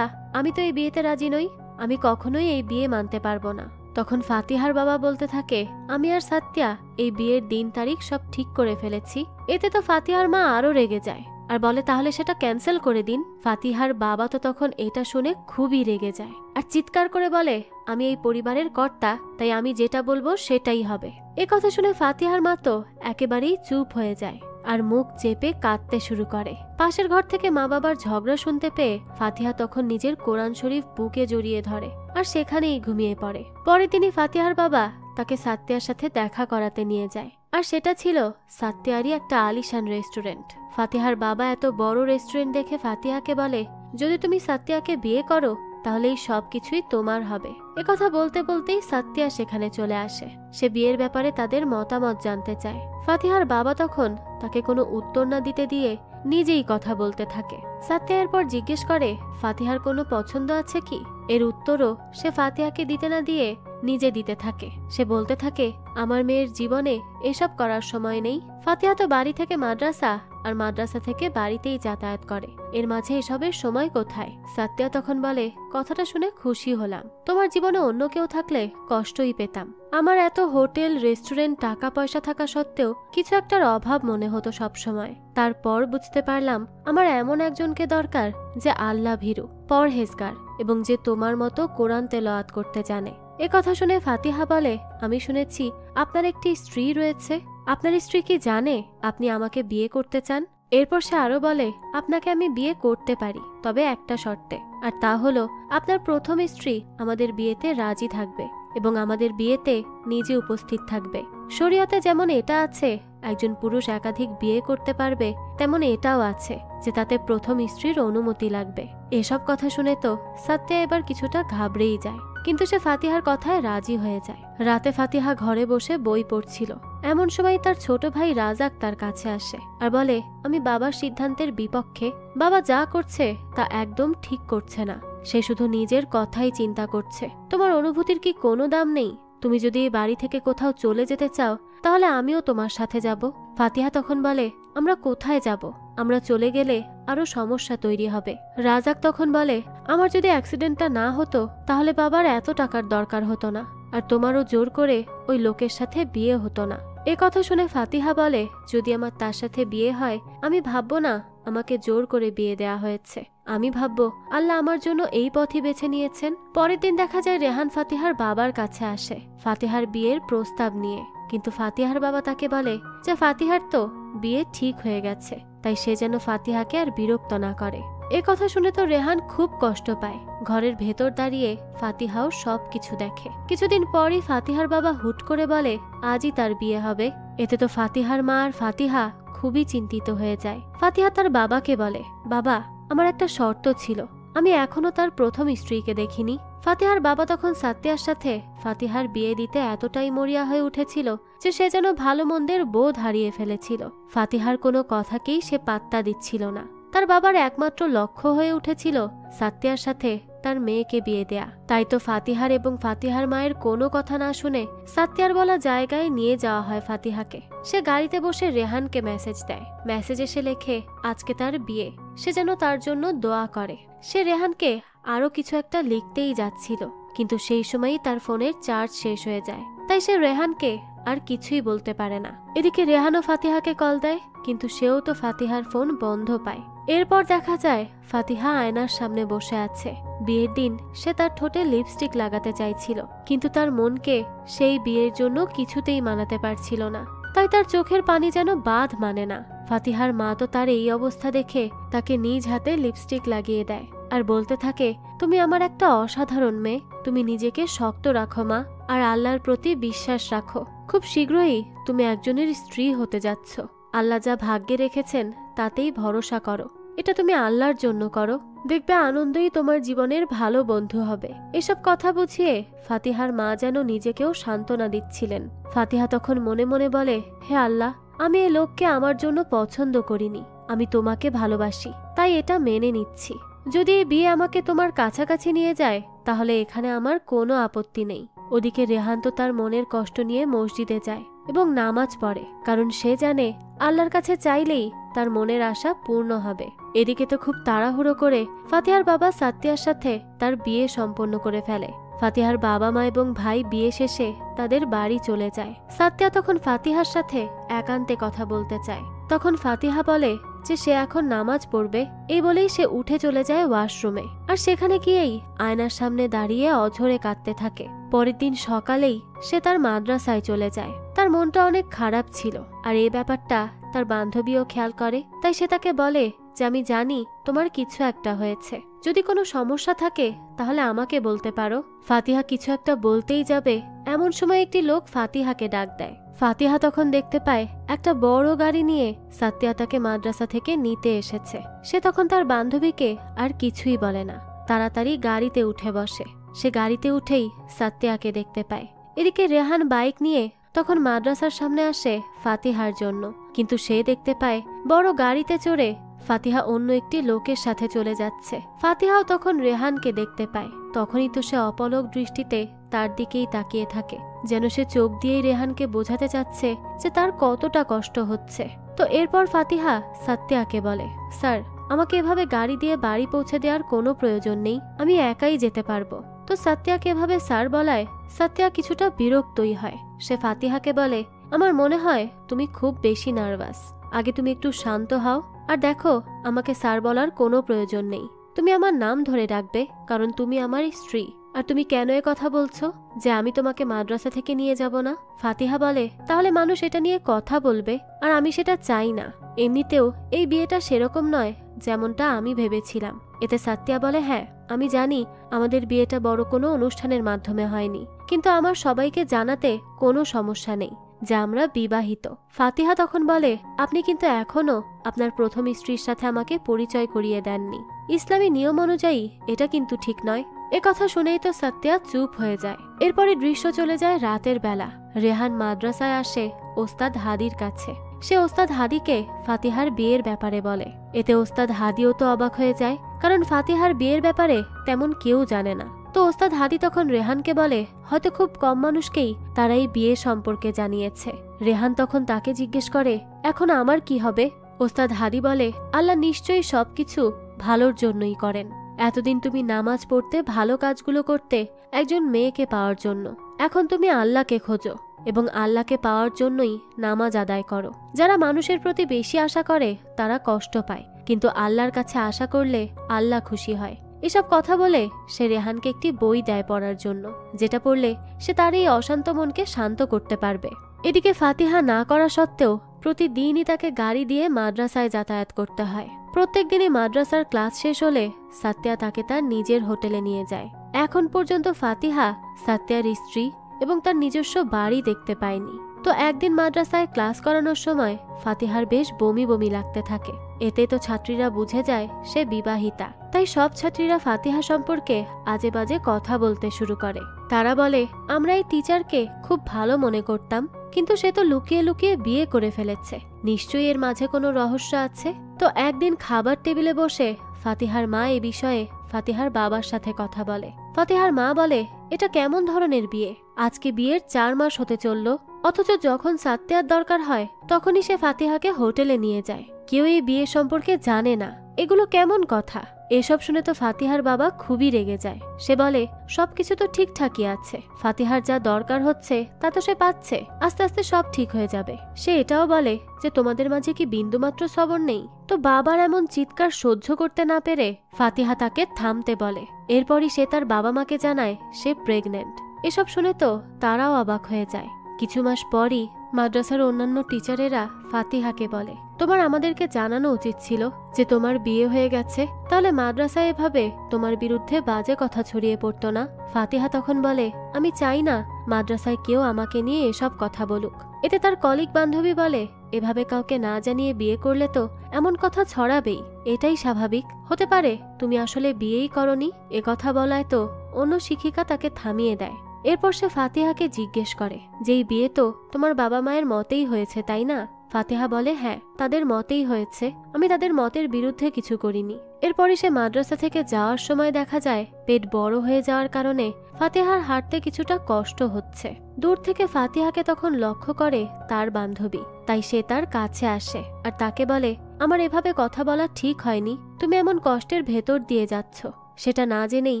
আমি তো এই বিয়েতে রাজি নই, আমি কখনোই এই বিয়ে মানতে পারবো না। তখন ফাতিহার বাবা বলতে থাকে আমি আর সাত্যা এই বিয়ের দিন তারিখ সব ঠিক করে ফেলেছি। এতে তো ফাতিহার মা আরো রেগে যায় আর বলে তাহলে সেটা ক্যান্সেল করে দিন। ফাতিহার বাবা তো তখন এটা শুনে খুবই রেগে যায় আর চিৎকার করে বলে আমি এই পরিবারের কর্তা, তাই আমি যেটা বলবো সেটাই হবে। কথা শুনে ফাতিহার মা তো একেবারেই চুপ হয়ে যায় আর মুখ চেপে কাঁদতে শুরু করে। পাশের ঘর থেকে মা বাবার ঝগড়া শুনতে পেয়ে ফাতিহা তখন নিজের কোরআন শরীফ বুকে জড়িয়ে ধরে আর সেখানেই ঘুমিয়ে পড়ে। পরে তিনি ফাতিহার বাবা তাকে সাত্যার সাথে দেখা করাতে নিয়ে যায়, আর সেটা ছিল সাত্যারই একটা আলিশান রেস্টুরেন্ট। ফাতিহার বাবা এত বড় রেস্টুরেন্ট দেখে ফাতিহাকে বলে যদি তুমি সাত্যাকে বিয়ে করো তাহলে এই সবকিছুই তোমার হবে। কথা বলতে বলতেই সাত্যা সেখানে চলে আসে। সে বিয়ের ব্যাপারে তাদের মতামত জানতে চায়। ফাতিহার বাবা তখন তাকে কোনো উত্তর না দিতে দিয়ে নিজেই কথা বলতে থাকে। সাত্যা এরপর জিজ্ঞেস করে ফাতিহার কোনো পছন্দ আছে কি? এর উত্তরও সে ফাতিহাকে দিতে না দিয়ে নিজে দিতে থাকে। সে বলতে থাকে আমার মেয়ের জীবনে এসব করার সময় নেই। ফাতিহা তো বাড়ি থেকে মাদ্রাসা আর মাদ্রাসা থেকে বাড়িতেই যাতায়াত করে, এর মাঝে এসবের সময় কোথায়? সাত্যা তখন বলে কথাটা শুনে খুশি হলাম, তোমার জীবনে অন্য কেউ থাকলে কষ্টই পেতাম। আমার এত হোটেল রেস্টুরেন্ট টাকা পয়সা থাকা সত্ত্বেও কিছু একটার অভাব মনে হতো সব সময়। তারপর বুঝতে পারলাম আমার এমন একজনকে দরকার যে আল্লাহ ভীরু, পরহেজগার এবং যে তোমার মতো কোরআন তেলাওয়াত করতে জানে। কথা শুনে ফাতিহা বলে আমি শুনেছি আপনার একটি স্ত্রী রয়েছে, আপনার স্ত্রী কি জানে আপনি আমাকে বিয়ে করতে চান? এরপর সে আরো বলে, আপনাকে আমি বিয়ে করতে পারি, তবে একটা শর্তে, আর তা হলো আপনার প্রথম স্ত্রী আমাদের বিয়েতে রাজি থাকবে এবং আমাদের বিয়েতে নিজে উপস্থিত থাকবে। শরীয়তে যেমন এটা আছে একজন পুরুষ একাধিক বিয়ে করতে পারবে, তেমন এটাও আছে যে তাতে প্রথম স্ত্রীর অনুমতি লাগবে। এসব কথা শুনে তো সাত্তিয়া এবার কিছুটা ঘাবড়েই যায়, কিন্তু সে ফাতিহার কথায় রাজি হয়ে যায়। রাতে ফাতিহা ঘরে বসে বই পড়ছিল, এমন সময় তার ছোট ভাই রাজাক তার কাছে আসে আর বলে, আমি বাবার সিদ্ধান্তের বিপক্ষে, বাবা যা করছে তা একদম ঠিক করছে না, সে শুধু নিজের কথাই চিন্তা করছে। তোমার অনুভূতির কি কোনো দাম নেই? তুমি যদি এই বাড়ি থেকে কোথাও চলে যেতে চাও তাহলে আমিও তোমার সাথে যাব। ফাতিহা তখন বলে, আমরা কোথায় যাব? আমরা চলে গেলে আরো সমস্যা তৈরি হবে। রাজাক তখন বলে, আমার যদি অ্যাক্সিডেন্টটা না হতো তাহলে বাবার এত টাকার দরকার হতো না, আর তোমারও জোর করে ওই লোকের সাথে বিয়ে হতো না। এ কথা শুনে ফাতিহা বলে, যদি আমার তার সাথে বিয়ে হয় আমি ভাববো না আমাকে জোর করে বিয়ে দেয়া হয়েছে, আমি ভাববো আল্লাহ আমার জন্য এই পথই বেছে নিয়েছেন। পরের দিন দেখা যায় রেহান ফাতিহার বাবার কাছে আসে ফাতিহার বিয়ের প্রস্তাব নিয়ে, কিন্তু ফাতিহার বাবা তাকে বলে যে ফাতিহার তো বিয়ে ঠিক হয়ে গেছে, তাই সে যেন ফাতিহাকে আর বিরক্ত না করে। এ কথা শুনে তো রেহান খুব কষ্ট পায়। ঘরের ভেতর দাঁড়িয়ে ফাতিহাও সবকিছু দেখে। কিছুদিন পরই ফাতিহার বাবা হুট করে বলে আজই তার বিয়ে হবে। এতে তো ফাতিহার মা আর ফাতিহা খুবই চিন্তিত হয়ে যায়। ফাতিহা তার বাবাকে বলে, বাবা আমার একটা শর্ত ছিল, আমি এখনো তার প্রথম স্ত্রীকে দেখিনি। ফাতিহার বাবা তখন সাত্তিয়ার সাথে ফাতিহার বিয়ে দিতে এতটাই মরিয়া হয়ে উঠেছিল যে সে যেন ভালো মন্দের বোধ হারিয়ে ফেলেছিল। ফাতিহার কোনো কথাকেই সে পাত্তা দিচ্ছিল না। তার বাবার একমাত্র লক্ষ্য হয়ে উঠেছিল সাত্তিয়ার সাথে তার মেয়েকে বিয়ে দেয়া। তাই তো ফাতিহার এবং ফাতিহার মায়ের কোনো কথা না শুনে সাত্তিয়ার বলা জায়গায় নিয়ে যাওয়া হয় ফাতিহাকে। সে গাড়িতে বসে রেহানকে মেসেজ দেয়। মেসেজে সে লেখে আজকে তার বিয়ে, সে যেন তার জন্য দোয়া করে। সে রেহানকে আরো কিছু একটা লিখতেই যাচ্ছিল, কিন্তু সেই সময়ই তার ফোনের চার্জ শেষ হয়ে যায়, তাই সে রেহানকে আর কিছুই বলতে পারে না। এদিকে রেহানও ফাতিহাকে কল দেয়, কিন্তু সেও তো ফাতিহার ফোন বন্ধ পায়। এরপর দেখা যায় ফাতিহা আয়নার সামনে বসে আছে। বিয়ের দিন সে তার ঠোঁটে লিপস্টিক লাগাতে চাইছিল, কিন্তু তার মনকে সেই বিয়ের জন্য কিছুতেই মানাতে পারছিল না, তাই তার চোখের পানি যেন বাঁধ মানে না। ফাতিহার মা তো তার এই অবস্থা দেখে তাকে নিজ হাতে লিপস্টিক লাগিয়ে দেয় আর বলতে থাকে, তুমি আমার একটা অসাধারণ মেয়ে, তুমি নিজেকে শক্ত রাখো মা, আর আল্লাহর প্রতি বিশ্বাস রাখো। খুব শীঘ্রই তুমি একজনের স্ত্রী হতে যাচ্ছ। আল্লাহ যা ভাগ্যে রেখেছেন তাতেই ভরসা করো, এটা তুমি আল্লাহর জন্য করো, দেখবে আনন্দই তোমার জীবনের ভালো বন্ধু হবে। এসব কথা বুঝিয়ে ফাতিহার মা যেন নিজেকেও সান্ত্বনা দিচ্ছিলেন। ফাতিহা তখন মনে মনে বলে, হে আল্লাহ, আমি এই লোককে আমার জন্য পছন্দ করিনি, আমি তোমাকে ভালোবাসি, তাই এটা মেনে নিচ্ছি। যদি এই বিয়ে আমাকে তোমার কাছাকাছি নিয়ে যায় তাহলে এখানে আমার কোনো আপত্তি নেই। ওদিকে রেহান তো তার মনের কষ্ট নিয়ে মসজিদে যায় এবং নামাজ পড়ে, কারণ সে জানে আল্লাহর কাছে চাইলেই তার মনের আশা পূর্ণ হবে। এদিকে তো খুব তাড়াহুড়ো করে ফাতিহার বাবা সাত্তিয়ার সাথে তার বিয়ে সম্পন্ন করে ফেলে। ফাতিহার বাবা মা এবং ভাই বিয়ে শেষে তাদের বাড়ি চলে যায়। সাত্তিয়া তখন ফাতিহার সাথে একান্তে কথা বলতে চায়। তখন ফাতিহা বলে যে সে এখন নামাজ পড়বে, এই বলেই সে উঠে চলে যায় ওয়াশরুমে, আর সেখানে গিয়েই আয়নার সামনে দাঁড়িয়ে অঝরে কাঁদতে থাকে। পরের দিন সকালেই সে তার মাদ্রাসায় চলে যায়। তার মনটা অনেক খারাপ ছিল, আর এই ব্যাপারটা তার বান্ধবীও খেয়াল করে, তাই সে তাকে বলে যে আমি জানি তোমার কিছু একটা হয়েছে, যদি কোনো সমস্যা থাকে তাহলে আমাকে বলতে পারো। ফাতিহা কিছু একটা বলতেই যাবে, এমন সময় একটি লোক ফাতিহাকে ডাক দেয়। ফাতিহা তখন দেখতে পায় একটা বড় গাড়ি নিয়ে সাত্তিয়া তাকে মাদ্রাসা থেকে নিতে এসেছে। সে তখন তার বান্ধবীকে আর কিছুই বলে না, তাড়াতাড়ি গাড়িতে উঠে বসে। সে গাড়িতে উঠেই সাত্তিয়াকে দেখতে পায়। এদিকে রেহান বাইক নিয়ে তখন মাদ্রাসার সামনে আসে ফাতিহার জন্য, কিন্তু সে দেখতে পায় বড় গাড়িতে চড়ে ফাতিহা অন্য একটি লোকের সাথে চলে যাচ্ছে। ফাতিহাও তখন রেহানকে দেখতে পায়, তখনই তো সে অপলক দৃষ্টিতে তার দিকেই তাকিয়ে থাকে, যেন সে চোখ দিয়েই রেহানকে বোঝাতে চাচ্ছে যে তার কতটা কষ্ট হচ্ছে। তো এরপর ফাতিহা সাত্তিয়াকে বলে, স্যার, আমাকে এভাবে গাড়ি দিয়ে বাড়ি পৌঁছে দেওয়ার কোনো প্রয়োজন নেই, আমি একাই যেতে পারবো। তো সাত্তিয়াকে এভাবে স্যার বলায় সাত্তিয়া কিছুটা বিরক্তই হয়। সে ফাতিহাকে বলে, আমার মনে হয় তুমি খুব বেশি নার্ভাস, আগে তুমি একটু শান্ত হও, আর দেখো আমাকে স্যার বলার কোনো প্রয়োজন নেই, তুমি আমার নাম ধরে ডাকবে, কারণ তুমি আমার স্ত্রী, আর তুমি কেন এ কথা বলছো যে আমি তোমাকে মাদ্রাসা থেকে নিয়ে যাব না? ফাতিহা বলে, তাহলে মানুষ এটা নিয়ে কথা বলবে, আর আমি সেটা চাই না। এমনিতেও এই বিয়েটা সেরকম নয় যেমনটা আমি ভেবেছিলাম। এতে সাত্তিয়া বলে, হ্যাঁ আমি জানি আমাদের বিয়েটা বড় কোনো অনুষ্ঠানের মাধ্যমে হয়নি, কিন্তু আমার সবাইকে জানাতে কোনো সমস্যা নেই যে আমরা বিবাহিত। ফাতিহা তখন বলে, আপনি কিন্তু এখনো আপনার প্রথম স্ত্রীর সাথে আমাকে পরিচয় করিয়ে দেননি। ইসলামী নিয়ম অনুযায়ী এটা কিন্তু ঠিক নয়। এ কথা শুনেই তো সাত্তিয়া চুপ হয়ে যায়। এরপরে দৃশ্য চলে যায় রাতের বেলা। রেহান মাদ্রাসায় আসে ওস্তাদ হাদির কাছে। সে ওস্তাদ হাদিকে ফাতিহার বিয়ের ব্যাপারে বলে। এতে ওস্তাদ হাদিও তো অবাক হয়ে যায়, কারণ ফাতিহার বিয়ের ব্যাপারে তেমন কেউ জানে না। তো ওস্তাদ হাদি তখন রেহানকে বলে, হয়তো খুব কম মানুষকেই তারা এই বিয়ে সম্পর্কে জানিয়েছে। রেহান তখন তাকে জিজ্ঞেস করে, এখন আমার কি হবে? ওস্তাদ হাদি বলে, আল্লাহ নিশ্চয়ই সবকিছু ভালোর জন্যই করেন। এতদিন তুমি নামাজ পড়তে, ভালো কাজগুলো করতে একজন মেয়েকে পাওয়ার জন্য। এখন তুমি আল্লাহকে খোঁজো এবং আল্লাহকে পাওয়ার জন্যই নামাজ আদায় করো। যারা মানুষের প্রতি বেশি আশা করে তারা কষ্ট পায়, কিন্তু আল্লাহর কাছে আশা করলে আল্লাহ খুশি হয়। এসব কথা বলে সে রেহানকে একটি বই দেয় পড়ার জন্য, যেটা পড়লে সে তার এই অশান্ত মনকে শান্ত করতে পারবে। এদিকে ফাতিহা না করা সত্ত্বেও প্রতিদিনই তাকে গাড়ি দিয়ে মাদ্রাসায় যাতায়াত করতে হয়। প্রত্যেক দিনই মাদ্রাসার ক্লাস শেষ হলে সাত্তিয়া তাকে তার নিজের হোটেলে নিয়ে যায়। এখন পর্যন্ত ফাতিহা সাত্তিয়ার স্ত্রী এবং তার নিজস্ব বাড়ি দেখতে পায়নি। তো একদিন মাদ্রাসায় ক্লাস করানোর সময় ফাতিহার বেশ বমি বমি লাগতে থাকে। এতে তো ছাত্রীরা বুঝে যায় সে বিবাহিতা। তাই সব ছাত্রীরা ফাতিহা সম্পর্কে আজে বাজে কথা বলতে শুরু করে। তারা বলে, আমরা এই টিচারকে খুব ভালো মনে করতাম, কিন্তু সে তো লুকিয়ে লুকিয়ে বিয়ে করে ফেলেছে। নিশ্চয়ই এর মাঝে কোনো রহস্য আছে। তো একদিন খাবার টেবিলে বসে ফাতিহার মা এ বিষয়ে ফাতিহার বাবার সাথে কথা বলে। ফাতিহার মা বলে, এটা কেমন ধরনের বিয়ে? আজকে বিয়ের 4 মাস হতে চলল, অথচ যখন সাত্তিয়ার দরকার হয় তখনই সে ফাতিহাকে হোটেলে নিয়ে যায়। কেউ এই বিয়ে সম্পর্কে জানে না। এগুলো কেমন কথা? এসব শুনে তো ফাতিহার বাবা খুবই রেগে যায়। সে বলে, সবকিছু তো ঠিকঠাকই আছে, ফাতিহার যা দরকার হচ্ছে তা তো সে পাচ্ছে, আস্তে আস্তে সব ঠিক হয়ে যাবে। সে এটাও বলে যে তোমাদের মাঝে কি বিন্দুমাত্র সবর নেই? তো বাবার এমন চিৎকার সহ্য করতে না পেরে ফাতিহা তাকে থামতে বলে। এরপরই সে তার বাবা মাকে জানায় সে প্রেগনেন্ট। এসব শুনে তো তারাও অবাক হয়ে যায়। কিছু মাস পরই মাদ্রাসার অন্যান্য টিচারেরা ফাতিহাকে বলে, তোমার আমাদেরকে জানানো উচিত ছিল যে তোমার বিয়ে হয়ে গেছে, তাহলে মাদ্রাসায় এভাবে তোমার বিরুদ্ধে বাজে কথা ছড়িয়ে পড়তো না। ফাতিহা তখন বলে, আমি চাই না মাদ্রাসায় কেউ আমাকে নিয়ে এসব কথা বলুক। এতে তার কলিগ বান্ধবী বলে, এভাবে কাউকে না জানিয়ে বিয়ে করলে তো এমন কথা ছড়াবেই, এটাই স্বাভাবিক। হতে পারে তুমি আসলে বিয়েই করনি। এ কথা বলায় তো অন্য শিক্ষিকা তাকে থামিয়ে দেয়। এরপর সে ফাতিহাকে জিজ্ঞেস করে যে এই বিয়ে তো তোমার বাবা মায়ের মতেই হয়েছে, তাই না? ফাতিহা বলে, হ্যাঁ তাদের মতেই হয়েছে, আমি তাদের মতের বিরুদ্ধে কিছু করিনি। এরপরে সে মাদ্রাসা থেকে যাওয়ার সময় দেখা যায় পেট বড় হয়ে যাওয়ার কারণে ফাতিহার হাঁটতে কিছুটা কষ্ট হচ্ছে। দূর থেকে ফাতিহাকে তখন লক্ষ্য করে তার বান্ধবী, তাই সে তার কাছে আসে আর তাকে বলে, আমার এভাবে কথা বলা ঠিক হয়নি, তুমি এমন কষ্টের ভেতর দিয়ে যাচ্ছ, সেটা না জেনেই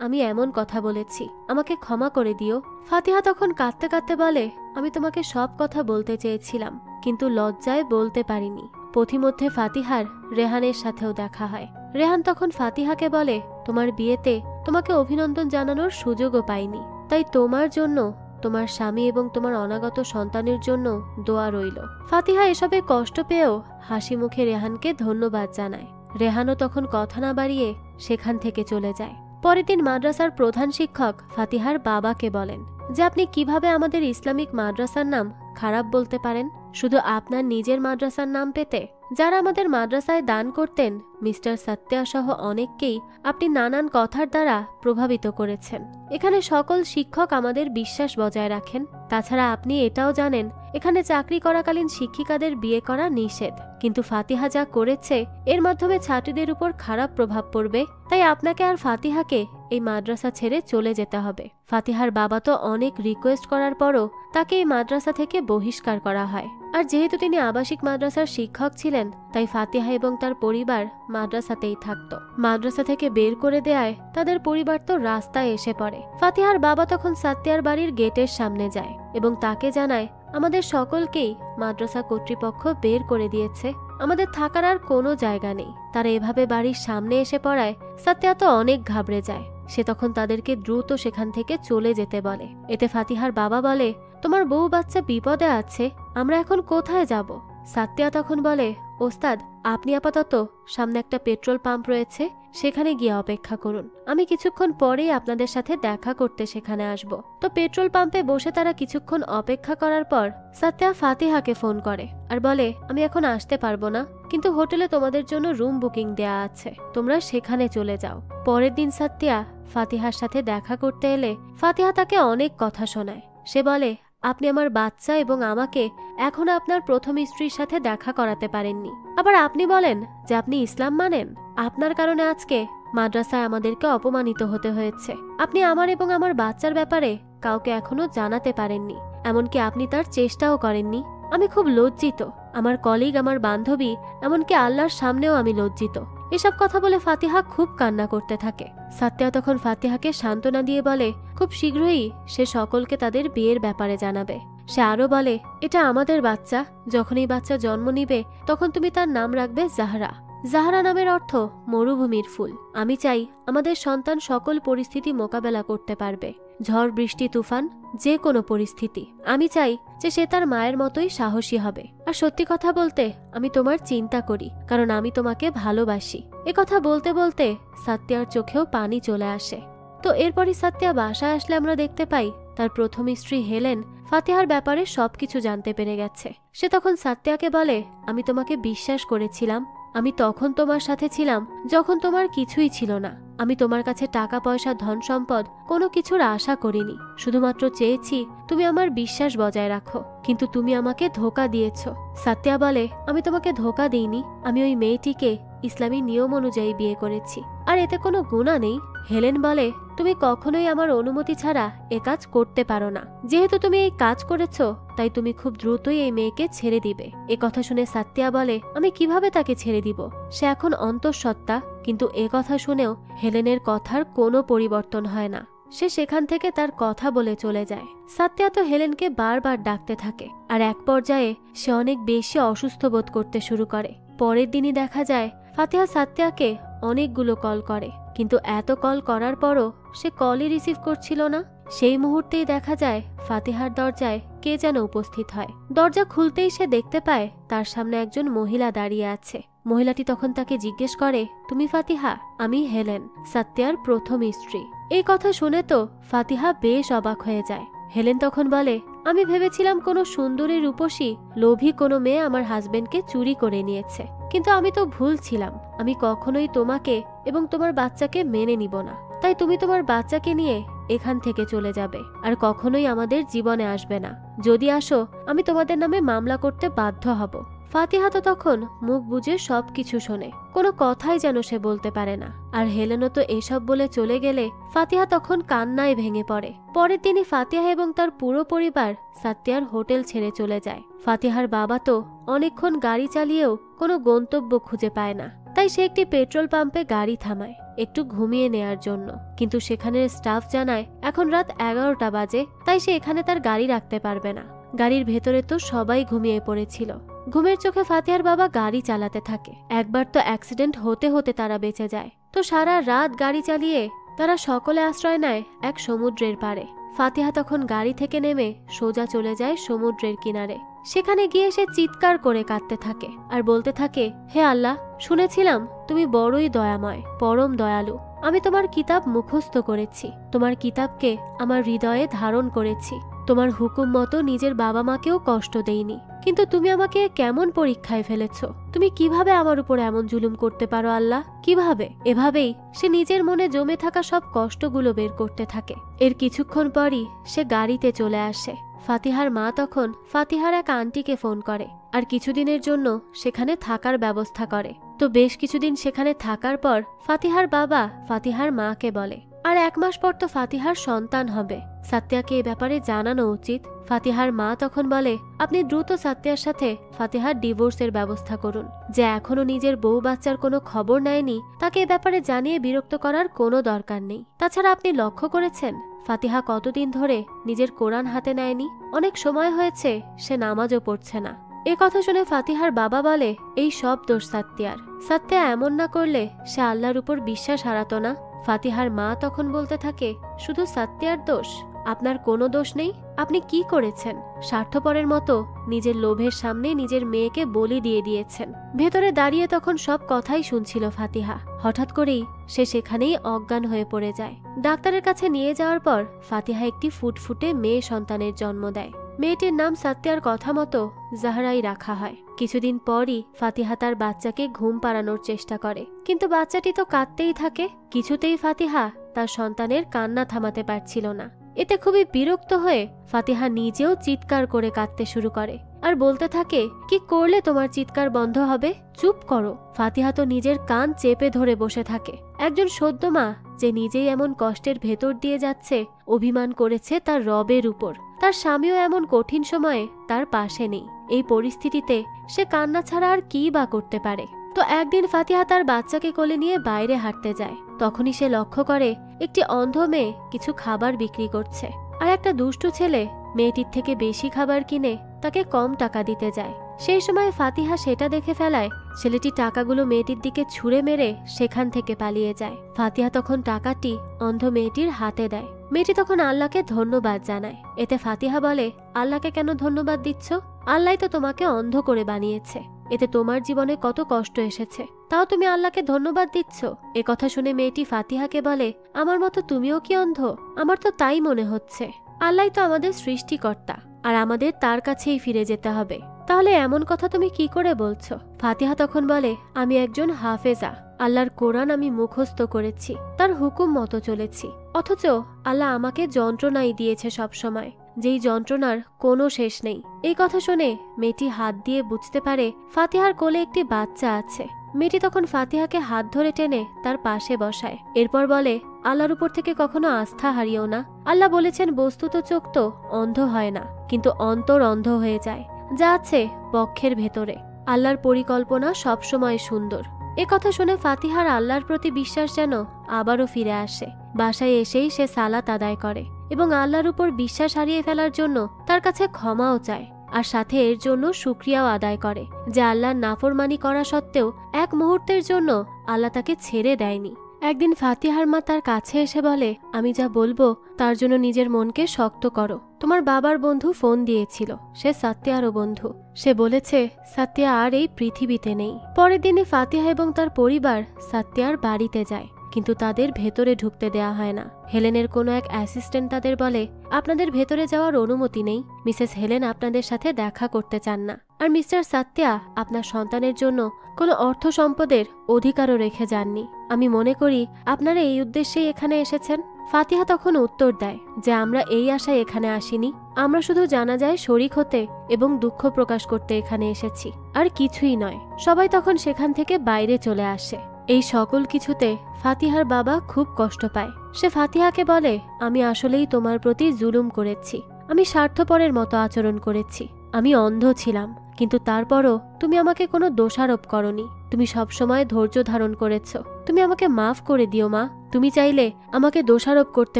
আমি এমন কথা বলেছি, আমাকে ক্ষমা করে দিও। ফাতিহা তখন কাঁদতে কাঁদতে বলে, আমি তোমাকে সব কথা বলতে চেয়েছিলাম, কিন্তু লজ্জায় বলতে পারিনি। পথিমধ্যে ফাতিহার রেহানের সাথেও দেখা হয়। রেহান তখন ফাতিহাকে বলে, তোমার বিয়েতে তোমাকে অভিনন্দন জানানোর সুযোগও পাইনি, তাই তোমার জন্য, তোমার স্বামী এবং তোমার অনাগত সন্তানের জন্য দোয়া রইল। ফাতিহা এসবে কষ্ট পেয়েও হাসি মুখে রেহানকে ধন্যবাদ জানায়। রেহানও তখন কথা না বাড়িয়ে সেখান থেকে চলে যায়। পরের দিন মাদ্রাসার প্রধান শিক্ষক ফাতিহার বাবাকে বলেন যে আপনি কিভাবে আমাদের ইসলামিক মাদ্রাসার নাম খারাপ বলতে পারেন, শুধু আপনার নিজের মাদ্রাসার নাম পেতে? যারা আমাদের মাদ্রাসায় দান করতেন মিস্টার সাত্তিয়া সহ অনেককেই আপনি নানান কথার দ্বারা প্রভাবিত করেছেন। এখানে সকল শিক্ষক আমাদের বিশ্বাস বজায় রাখেন। তাছাড়া আপনি এটাও জানেন এখানে চাকরি করাকালীন শিক্ষিকাদের বিয়ে করা নিষেধ, কিন্তু ফাতিহা যা করেছে এর মাধ্যমে ছাত্রীদের উপর খারাপ প্রভাব পড়বে, তাই আপনাকে আর ফাতিহাকে এই মাদ্রাসা ছেড়ে চলে যেতে হবে। ফাতিহার বাবা তো অনেক রিকোয়েস্ট করার পরও তাকে এই মাদ্রাসা থেকে বহিষ্কার করা হয়। আর যেহেতু তিনি আবাসিক মাদ্রাসার শিক্ষক ছিলেন, তাই ফাতিহা এবং তার পরিবার মাদ্রাসাতেই থাকত। মাদ্রাসা থেকে বের করে দেয়ায় তাদের পরিবার তো রাস্তায় এসে পড়ে। ফাতিহার বাবা তখন সাত্তিয়ার বাড়ির গেটের সামনে যায় এবং তাকে জানায়, আমাদের সকলকেই মাদ্রাসা কর্তৃপক্ষ বের করে দিয়েছে, আমাদের থাকার আর কোনো জায়গা নেই। তারা এভাবে বাড়ির সামনে এসে পড়ায় সাত্তিয়া তো অনেক ঘাবড়ে যায়। সে তখন তাদেরকে দ্রুত সেখান থেকে চলে যেতে বলে। এতে ফাতিহার বাবা বলে, তোমার বউ বাচ্চা বিপদে আছে, আমরা এখন কোথায় যাব? সাত্তিয়া তখন বলে, ওস্তাদ আপনি আপাতত সামনে একটা পেট্রোল পাম্প রয়েছে, সেখানে গিয়ে অপেক্ষা করুন, আমি কিছুক্ষণ পরেই আপনাদের সাথে দেখা করতে সেখানে আসব। তো পেট্রোল পাম্পে বসে তারা কিছুক্ষণ অপেক্ষা করার পর সাত্তিয়া ফাতিহাকে ফোন করে আর বলে, আমি এখন আসতে পারবো না, কিন্তু হোটেলে তোমাদের জন্য রুম বুকিং দেয়া আছে, তোমরা সেখানে চলে যাও। পরের দিন সাত্তিয়া ফাতিহার সাথে দেখা করতে এলে ফাতিহা তাকে অনেক কথা শোনায়। সে বলে, আপনি আমার বাচ্চা এবং আমাকে এখনো আপনার প্রথম স্ত্রীর সাথে দেখা করাতে পারেননি, আবার আপনি বলেন যে আপনি ইসলাম মানেন, আপনার কারণে আজকে মাদ্রাসায় আমাদেরকে অপমানিত হতে হয়েছে। আপনি আমার এবং আমার বাচ্চার ব্যাপারে কাউকে এখনো জানাতে পারেননি, এমনকি আপনি তার চেষ্টাও করেননি। আমি খুব লজ্জিত, আমার কলিগ, আমার বান্ধবী, এমনকি আল্লাহর সামনেও আমি লজ্জিত। এসব কথা বলে ফাতিহা খুব কান্না করতে থাকে। সাত্তিয়া তখন ফাতিহাকে সান্ত্বনা দিয়ে বলে, খুব শীঘ্রই সে সকলকে তাদের বিয়ের ব্যাপারে জানাবে। সে আরো বলে, এটা আমাদের বাচ্চা, যখন এই বাচ্চা জন্ম নিবে তখন তুমি তার নাম রাখবে জাহরা। জাহরা নামের অর্থ মরুভূমির ফুল। আমি চাই আমাদের সন্তান সকল পরিস্থিতি মোকাবেলা করতে পারবে, ঝড় বৃষ্টি তুফান যে কোনো পরিস্থিতি। আমি চাই যে সে তার মায়ের মতোই সাহসী হবে। আর সত্যি কথা বলতে আমি তোমার চিন্তা করি, কারণ আমি তোমাকে ভালোবাসি। কথা বলতে বলতে সাত্তিয়ার চোখেও পানি চলে আসে। তো এরপরই সাত্তিয়া বাসায় আসলে আমরা দেখতে পাই তার প্রথম স্ত্রী হেলেন ফাতিহার ব্যাপারে সবকিছু জানতে পেরে গেছে। সে তখন সাত্তিয়াকে বলে, আমি তোমাকে বিশ্বাস করেছিলাম, আমি তখন তোমার সাথে ছিলাম যখন তোমার কিছুই ছিল না। আমি তোমার কাছে টাকা পয়সা ধন সম্পদ কোনো কিছুর আশা করিনি, শুধুমাত্র চেয়েছি তুমি আমার বিশ্বাস বজায় রাখো, কিন্তু তুমি আমাকে ধোঁকা দিয়েছ। সাত্তিয়া বলে, আমি তোমাকে ধোঁকা দিইনি, আমি ওই মেয়েটিকে ইসলামী নিয়ম অনুযায়ী বিয়ে করেছি, আর এতে কোনো গুনাহ নেই। হেলেন বলে, তুমি কখনোই আমার অনুমতি ছাড়া এ কাজ করতে পারো না, যেহেতু তুমি এই কাজ করেছো তাই তুমি খুব দ্রুতই এই মেয়েকে ছেড়ে দিবে। কথা শুনে সাত্তিয়া বলে, আমি কিভাবে তাকে ছেড়ে দিব, সে এখন অন্তঃসত্ত্বা। কিন্তু কথা শুনেও হেলেনের কথার কোনো পরিবর্তন হয় না, সে সেখান থেকে তার কথা বলে চলে যায়। সাত্তিয়া তো হেলেনকে বারবার ডাকতে থাকে, আর এক পর্যায়ে সে অনেক বেশি অসুস্থ বোধ করতে শুরু করে। পরের দিনই দেখা যায় ফাতিহা সাত্তিয়াকে অনেকগুলো কল করে, কিন্তু এত কল করার পরও সে কলই রিসিভ করছিল না। সেই মুহূর্তেই দেখা যায় ফাতিহার দরজায় কে যেন উপস্থিত হয়। দরজা খুলতেই সে দেখতে পায় তার সামনে একজন মহিলা দাঁড়িয়ে আছে। মহিলাটি তখন তাকে জিজ্ঞেস করে, তুমি ফাতিহা? আমি হেলেন, সাত্তিয়ার প্রথম স্ত্রী। এই কথা শুনে তো ফাতিহা বেশ অবাক হয়ে যায়। হেলেন তখন বলে, আমি ভেবেছিলাম কোনো সুন্দরী রূপসী লোভী কোনো মেয়ে আমার হাজবেন্ডকে চুরি করে নিয়েছে, কিন্তু আমি তো ভুল ছিলাম। আমি কখনোই তোমাকে এবং তোমার বাচ্চাকে মেনে নিব না, তাই তুমি তোমার বাচ্চাকে নিয়ে এখান থেকে চলে যাবে আর কখনোই আমাদের জীবনে আসবে না। যদি আসো আমি তোমাদের নামে মামলা করতে বাধ্য হব। ফাতিহা তো তখন মুখ বুজে সবকিছু শোনে, কোনো কথাই যেন সে বলতে পারে না। আর হেলেনও তো এসব বলে চলে গেলে ফাতিহা তখন কান্নায় ভেঙে পড়ে। পরের দিনই ফাতিহা এবং তার পুরো পরিবার সাত্তিয়ার হোটেল ছেড়ে চলে যায়। ফাতিহার বাবা তো অনেকক্ষণ গাড়ি চালিয়েও কোনো গন্তব্য খুঁজে পায় না, তাই সে একটি পেট্রোল পাম্পে গাড়ি থামায় একটু ঘুমিয়ে নেয়ার জন্য। কিন্তু সেখানের স্টাফ জানায় এখন রাত 11টা বাজে, তাই সে এখানে তার গাড়ি রাখতে পারবে না। গাড়ির ভেতরে তো সবাই ঘুমিয়ে পড়েছিল। ঘুমের চোখে ফাতিহার বাবা গাড়ি চালাতে থাকে। একবার তো অ্যাক্সিডেন্ট হতে হতে তারা বেঁচে যায়। তো সারা রাত গাড়ি চালিয়ে তারা সকলে আশ্রয় নেয় এক সমুদ্রের পাড়ে। ফাতিহা তখন গাড়ি থেকে নেমে সোজা চলে যায় সমুদ্রের কিনারে। সেখানে গিয়ে সে চিৎকার করে কাঁদতে থাকে আর বলতে থাকে, হে আল্লাহ, শুনেছিলাম তুমি বড়ই দয়াময়, পরম দয়ালু। আমি তোমার কিতাব মুখস্থ করেছি, তোমার কিতাবকে আমার হৃদয়ে ধারণ করেছি, তোমার হুকুম মতো নিজের বাবা মাকেও কষ্ট দেইনি, কিন্তু তুমি আমাকে কেমন পরীক্ষায় ফেলেছ? তুমি কিভাবে আমার উপর এমন জুলুম করতে পারো আল্লাহ? কিভাবে? এভাবেই সে নিজের মনে জমে থাকা সব কষ্টগুলো বের করতে থাকে। এর কিছুক্ষণ পরই সে গাড়িতে চলে আসে। ফাতিহার মা তখন ফাতিহার এক আন্টিকে ফোন করে আর কিছুদিনের জন্য সেখানে থাকার ব্যবস্থা করে। তো বেশ কিছুদিন সেখানে থাকার পর ফাতিহার বাবা ফাতিহার মাকে বলে, আর 1 মাস পর তো ফাতিহার সন্তান হবে, সাত্তিয়াকে এ ব্যাপারে জানানো উচিত। ফাতিহার মা তখন বলে, আপনি দ্রুত সাত্তিয়ার সাথে ফাতিহার ডিভোর্সের ব্যবস্থা করুন। যে এখনো নিজের বউ বাচ্চার কোনো খবর নেয়নি তাকে এ ব্যাপারে জানিয়ে বিরক্ত করার কোনো দরকার নেই। তাছাড়া আপনি লক্ষ্য করেছেন ফাতিহা কতদিন ধরে নিজের কোরআন হাতে নেয়নি? অনেক সময় হয়েছে সে নামাজও পড়ছে না। এ কথা শুনে ফাতিহার বাবা বলে, এই সব দোষ সাত্তিয়ার। সাত্তিয়া এমন না করলে সে আল্লাহর উপর বিশ্বাস হারাতো না। ফাতিহার মা তখন বলতে থাকে, শুধু সাত্তিয়ার দোষ? আপনার কোনো দোষ নেই। আপনি কি করেছেন? স্বার্থপরের মতো নিজের লোভের সামনে নিজের মেয়েকে বলি দিয়ে দিয়েছেন। ভেতরে দাঁড়িয়ে তখন সব কথাই শুনছিল ফাতিহা। হঠাৎ করেই সে সেখানেই অজ্ঞান হয়ে পড়ে যায়। ডাক্তারের কাছে নিয়ে যাওয়ার পর ফাতিহা একটি ফুটফুটে মেয়ে সন্তানের জন্ম দেয়। মেয়েটির নাম সাত্তিয়ার কথা মতো জাহরাই রাখা হয়। কিছুদিন পরই ফাতিহা তার বাচ্চাকে ঘুম পাড়ানোর চেষ্টা করে, কিন্তু বাচ্চাটি তো কাঁদতেই থাকে। কিছুতেই ফাতিহা তার সন্তানের কান্না থামাতে পারছিল না। এতে খুবই বিরক্ত হয়ে ফাতিহা নিজেও চিৎকার করে কাঁদতে শুরু করে আর বলতে থাকে, কি করলে তোমার চিৎকার বন্ধ হবে? চুপ করো। ফাতিহা তো নিজের কান চেপে ধরে বসে থাকে। একজন সদ্য মা যে নিজেই এমন কষ্টের ভেতর দিয়ে যাচ্ছে, অভিমান করেছে তার রবের উপর। তার স্বামীও এমন কঠিন সময়ে তার পাশে নেই। এই পরিস্থিতিতে সে কান্না ছাড়া আর কি বা করতে পারে? তো একদিন ফাতিহা তার বাচ্চাকে কোলে নিয়ে বাইরে হাঁটতে যায়। তখনই সে লক্ষ্য করে একটি অন্ধ মেয়ে কিছু খাবার বিক্রি করছে, আর একটা দুষ্টু ছেলে মেয়েটির থেকে বেশি খাবার কিনে তাকে কম টাকা দিতে যায়। সেই সময় ফাতিহা সেটা দেখে ফেলায় ছেলেটি টাকাগুলো মেয়েটির দিকে ছুঁড়ে মেরে সেখান থেকে পালিয়ে যায়। ফাতিহা তখন টাকাটি অন্ধ মেয়েটির হাতে দেয়। মেয়েটি তখন আল্লাহকে ধন্যবাদ জানায়। এতে ফাতিহা বলে, আল্লাহকে কেন ধন্যবাদ দিচ্ছ? আল্লাহ তো তোমাকে অন্ধ করে বানিয়েছে। এতে তোমার জীবনে কত কষ্ট এসেছে, তাও তুমি আল্লাহকে ধন্যবাদ দিচ্ছ। এ কথা শুনে মেয়েটি ফাতিহাকে বলে, আমার মতো তুমিও কি অন্ধ? আমার তো তাই মনে হচ্ছে। আল্লাহ তো আমাদের সৃষ্টিকর্তা, আর আমাদের তার কাছেই ফিরে যেতে হবে। তাহলে এমন কথা তুমি কি করে বলছো? ফাতিহা তখন বলে, আমি একজন হাফেজা। আল্লাহর কোরআন আমি মুখস্থ করেছি, তার হুকুম মতো চলেছি। অথচ আল্লাহ আমাকে যন্ত্রণাই দিয়েছে সবসময়, যেই যন্ত্রণার কোনো শেষ নেই। এই কথা শুনে মেয়েটি হাত দিয়ে বুঝতে পারে ফাতিহার কোলে একটি বাচ্চা আছে। মেয়েটি তখন ফাতিহাকে হাত ধরে টেনে তার পাশে বসায়। এরপর বলে, আল্লাহর উপর থেকে কখনো আস্থা হারিও না। আল্লাহ বলেছেন, বস্তুত চোখ তো অন্ধ হয় না, কিন্তু অন্তর অন্ধ হয়ে যায়, যা আছে বক্ষের ভেতরে। আল্লাহর পরিকল্পনা সবসময় সুন্দর। এ কথা শুনে ফাতিহার আল্লাহর প্রতি বিশ্বাস যেন আবারও ফিরে আসে। বাসায় এসেই সে সালাত আদায় করে এবং আল্লাহর উপর বিশ্বাস হারিয়ে ফেলার জন্য তার কাছে ক্ষমাও চায়, আর সাথে এর জন্য শুকরিয়াও আদায় করে যে আল্লাহর নাফরমানি করা সত্ত্বেও এক মুহূর্তের জন্য আল্লাহ তাকে ছেড়ে দেয়নি। একদিন ফাতিহার মা তার কাছে এসে বলে, আমি যা বলবো তার জন্য নিজের মনকে শক্ত করো। তোমার বাবার বন্ধু ফোন দিয়েছিল, সে সাত্তিয়ারও বন্ধু। সে বলেছে সাত্তিয়া আর এই পৃথিবীতে নেই। পরের দিনে ফাতিহা এবং তার পরিবার সাত্তিয়ার বাড়িতে যায়, কিন্তু তাদের ভেতরে ঢুকতে দেয়া হয় না। হেলেনের কোনো এক অ্যাসিস্ট্যান্ট তাদের বলে, আপনাদের ভেতরে যাওয়ার অনুমতি নেই। মিসেস হেলেন আপনাদের সাথে দেখা করতে চান না, আর মিস্টার সাত্তিয়া আপনার সন্তানের জন্য কোনো অর্থ সম্পদের অধিকারও রেখে যাননি। আমি মনে করি আপনারা এই উদ্দেশ্যেই এখানে এসেছেন। ফাতিহা তখন উত্তর দেয় যে আমরা এই আশায় এখানে আসিনি, আমরা শুধু জানাজায় শরিক হতে এবং দুঃখ প্রকাশ করতে এখানে এসেছি, আর কিছুই নয়। সবাই তখন সেখান থেকে বাইরে চলে আসে। এই সকল কিছুতে ফাতিহার বাবা খুব কষ্ট পায়। সে ফাতিহাকে বলে, আমি আসলেই তোমার প্রতি জুলুম করেছি, আমি স্বার্থপরের মতো আচরণ করেছি, আমি অন্ধ ছিলাম, কিন্তু তারপরও তুমি আমাকে কোনো দোষারোপ করনি। তুমি সবসময় ধৈর্য ধারণ করেছ। তুমি আমাকে মাফ করে দিও মা। তুমি চাইলে আমাকে দোষারোপ করতে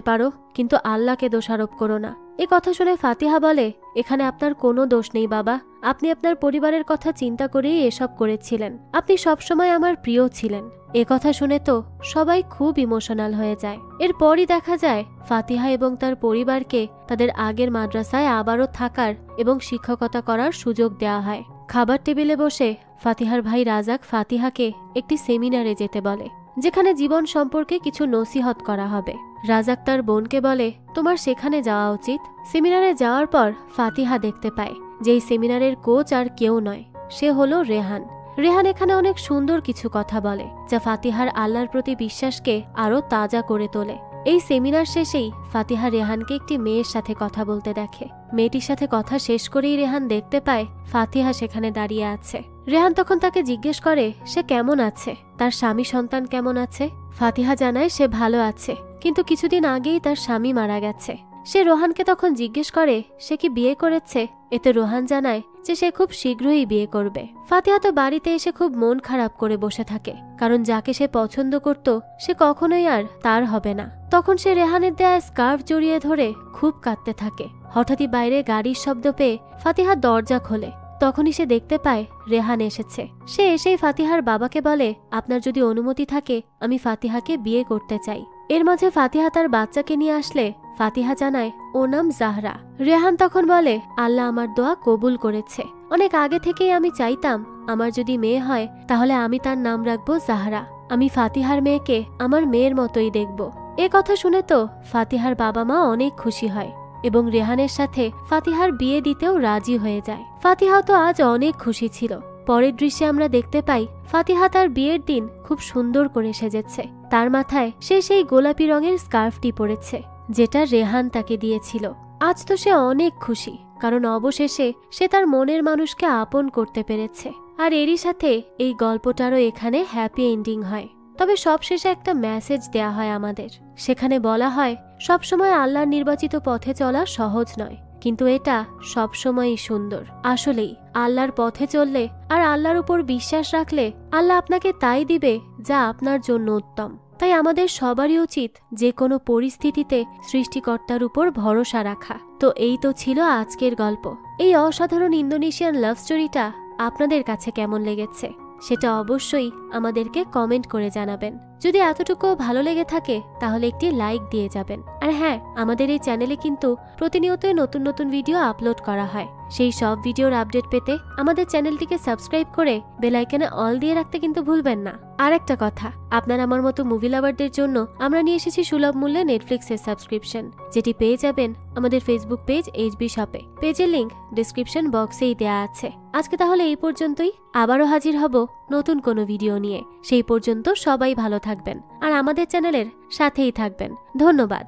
পারো, কিন্তু আল্লাহকে দোষারোপ করো না। এ কথা শুনে ফাতিহা বলে, এখানে আপনার কোনো দোষ নেই বাবা। আপনি আপনার পরিবারের কথা চিন্তা করেই এসব করেছিলেন। আপনি সবসময় আমার প্রিয় ছিলেন। এ কথা শুনে তো সবাই খুব ইমোশনাল হয়ে যায়। এরপরই দেখা যায় ফাতিহা এবং তার পরিবারকে তাদের আগের মাদ্রাসায় আবারও থাকার এবং শিক্ষকতা করার সুযোগ দেওয়া হয়। খাবার টেবিলে বসে ফাতিহার ভাই রাজাক ফাতিহাকে একটি সেমিনারে যেতে বলে, যেখানে জীবন সম্পর্কে কিছু নসিহত করা হবে। রাজাক তার বোনকে বলে, তোমার সেখানে যাওয়া উচিত। সেমিনারে যাওয়ার পর ফাতিহা দেখতে পায় যে এই সেমিনারের কোচ আর কেউ নয়, সে হলো রেহান। রেহান এখানে অনেক সুন্দর কিছু কথা বলে, যা ফাতিহার আল্লাহর প্রতি বিশ্বাসকে আরো তাজা করে তোলে। এই সেমিনার শেষেই ফাতিহা রেহানকে একটি মেয়ের সাথে কথা বলতে দেখে। মেয়েটির সাথে কথা শেষ করেই রেহান দেখতে পায় ফাতিহা সেখানে দাঁড়িয়ে আছে। রেহান তখন তাকে জিজ্ঞেস করে সে কেমন আছে, তার স্বামী সন্তান কেমন আছে। ফাতিহা জানায় সে ভালো আছে, কিন্তু কিছুদিন আগেই তার স্বামী মারা গেছে। সে রোহানকে তখন জিজ্ঞেস করে সে কি বিয়ে করেছে। এতে রোহান জানায় যে সে খুব শীঘ্রই বিয়ে করবে। ফাতিহা তো বাড়িতে এসে খুব মন খারাপ করে বসে থাকে, কারণ যাকে সে পছন্দ করত সে কখনোই আর তার হবে না। তখন সে রেহানের দেয়া স্কার্ফ জড়িয়ে ধরে খুব কাঁদতে থাকে। হঠাৎই বাইরে গাড়ির শব্দ পেয়ে ফাতিহা দরজা খোলে। তখনই সে দেখতে পায় রেহান এসেছে। সে এসেই ফাতিহার বাবাকে বলে, আপনার যদি অনুমতি থাকে আমি ফাতিহাকে বিয়ে করতে চাই। এর মাঝে ফাতিহা তার বাচ্চাকে নিয়ে আসলে ফাতিহা জানায় ওর নাম জাহরা। রেহান তখন বলে, আল্লাহ আমার দোয়া কবুল করেছে। অনেক আগে থেকেই আমি চাইতাম আমার যদি মেয়ে হয় তাহলে আমি তার নাম রাখবো জাহরা। আমি ফাতিহার মেয়েকে আমার মেয়ের মতোই দেখব। এ কথা শুনে তো ফাতিহার বাবা মা অনেক খুশি হয় এবং রেহানের সাথে ফাতিহার বিয়ে দিতেও রাজি হয়ে যায়। ফাতিহা তো আজ অনেক খুশি ছিল। পরের দৃশ্যে আমরা দেখতে পাই ফাতিহা তার বিয়ের দিন খুব সুন্দর করে সেজেছে। তার মাথায় সে সেই গোলাপি রঙের স্কার্ফটি পরেছে যেটা রেহান তাকে দিয়েছিল। আজ তো সে অনেক খুশি, কারণ অবশেষে সে তার মনের মানুষকে আপন করতে পেরেছে। আর এরই সাথে এই গল্পটারও এখানে হ্যাপি এন্ডিং হয়। তবে সবশেষে একটা মেসেজ দেয়া হয় আমাদের। সেখানে বলা হয়, সবসময় আল্লাহর নির্বাচিত পথে চলা সহজ নয়, কিন্তু এটা সবসময়ই সুন্দর। আসলেই আল্লাহর পথে চললে আর আল্লাহর উপর বিশ্বাস রাখলে আল্লাহ আপনাকে তাই দিবে যা আপনার জন্য উত্তম। তাই আমাদের সবারই উচিত যে কোনো পরিস্থিতিতে সৃষ্টিকর্তার উপর ভরসা রাখা। তো এই তো ছিল আজকের গল্প। এই অসাধারণ ইন্দোনেশিয়ান লাভ স্টোরিটা আপনাদের কাছে কেমন লেগেছে সেটা অবশ্যই আমাদেরকে কমেন্ট করে জানাবেন। যদি এতটুকু ভালো লেগে থাকে তাহলে একটি লাইক দিয়ে যাবেন। আর হ্যাঁ, আমাদের এই চ্যানেলে কিন্তু প্রতিনিয়তই নতুন নতুন ভিডিও আপলোড করা হয়। সেই সব ভিডিওর আপডেট পেতে আমাদের চ্যানেলটিকে সাবস্ক্রাইব করে বেল আইকনে অল দিয়ে রাখতে কিন্তু ভুলবেন না। আর একটা কথা, আপনার আমার মতো মুভি লাভারদের জন্য আমরা নিয়ে এসেছি সুলভ মূল্যে নেটফ্লিক্সের সাবস্ক্রিপশন, যেটি পেয়ে যাবেন আমাদের ফেসবুক পেজ এইচবি শপে। পেজের লিংক ডিসক্রিপশন বক্সেই দেয়া আছে। আজকে তাহলে এই পর্যন্তই। আবারও হাজির হব নতুন কোনো ভিডিও নিয়ে। সেই পর্যন্ত সবাই ভালো থাকবেন আর আমাদের চ্যানেলের সাথেই থাকবেন। ধন্যবাদ।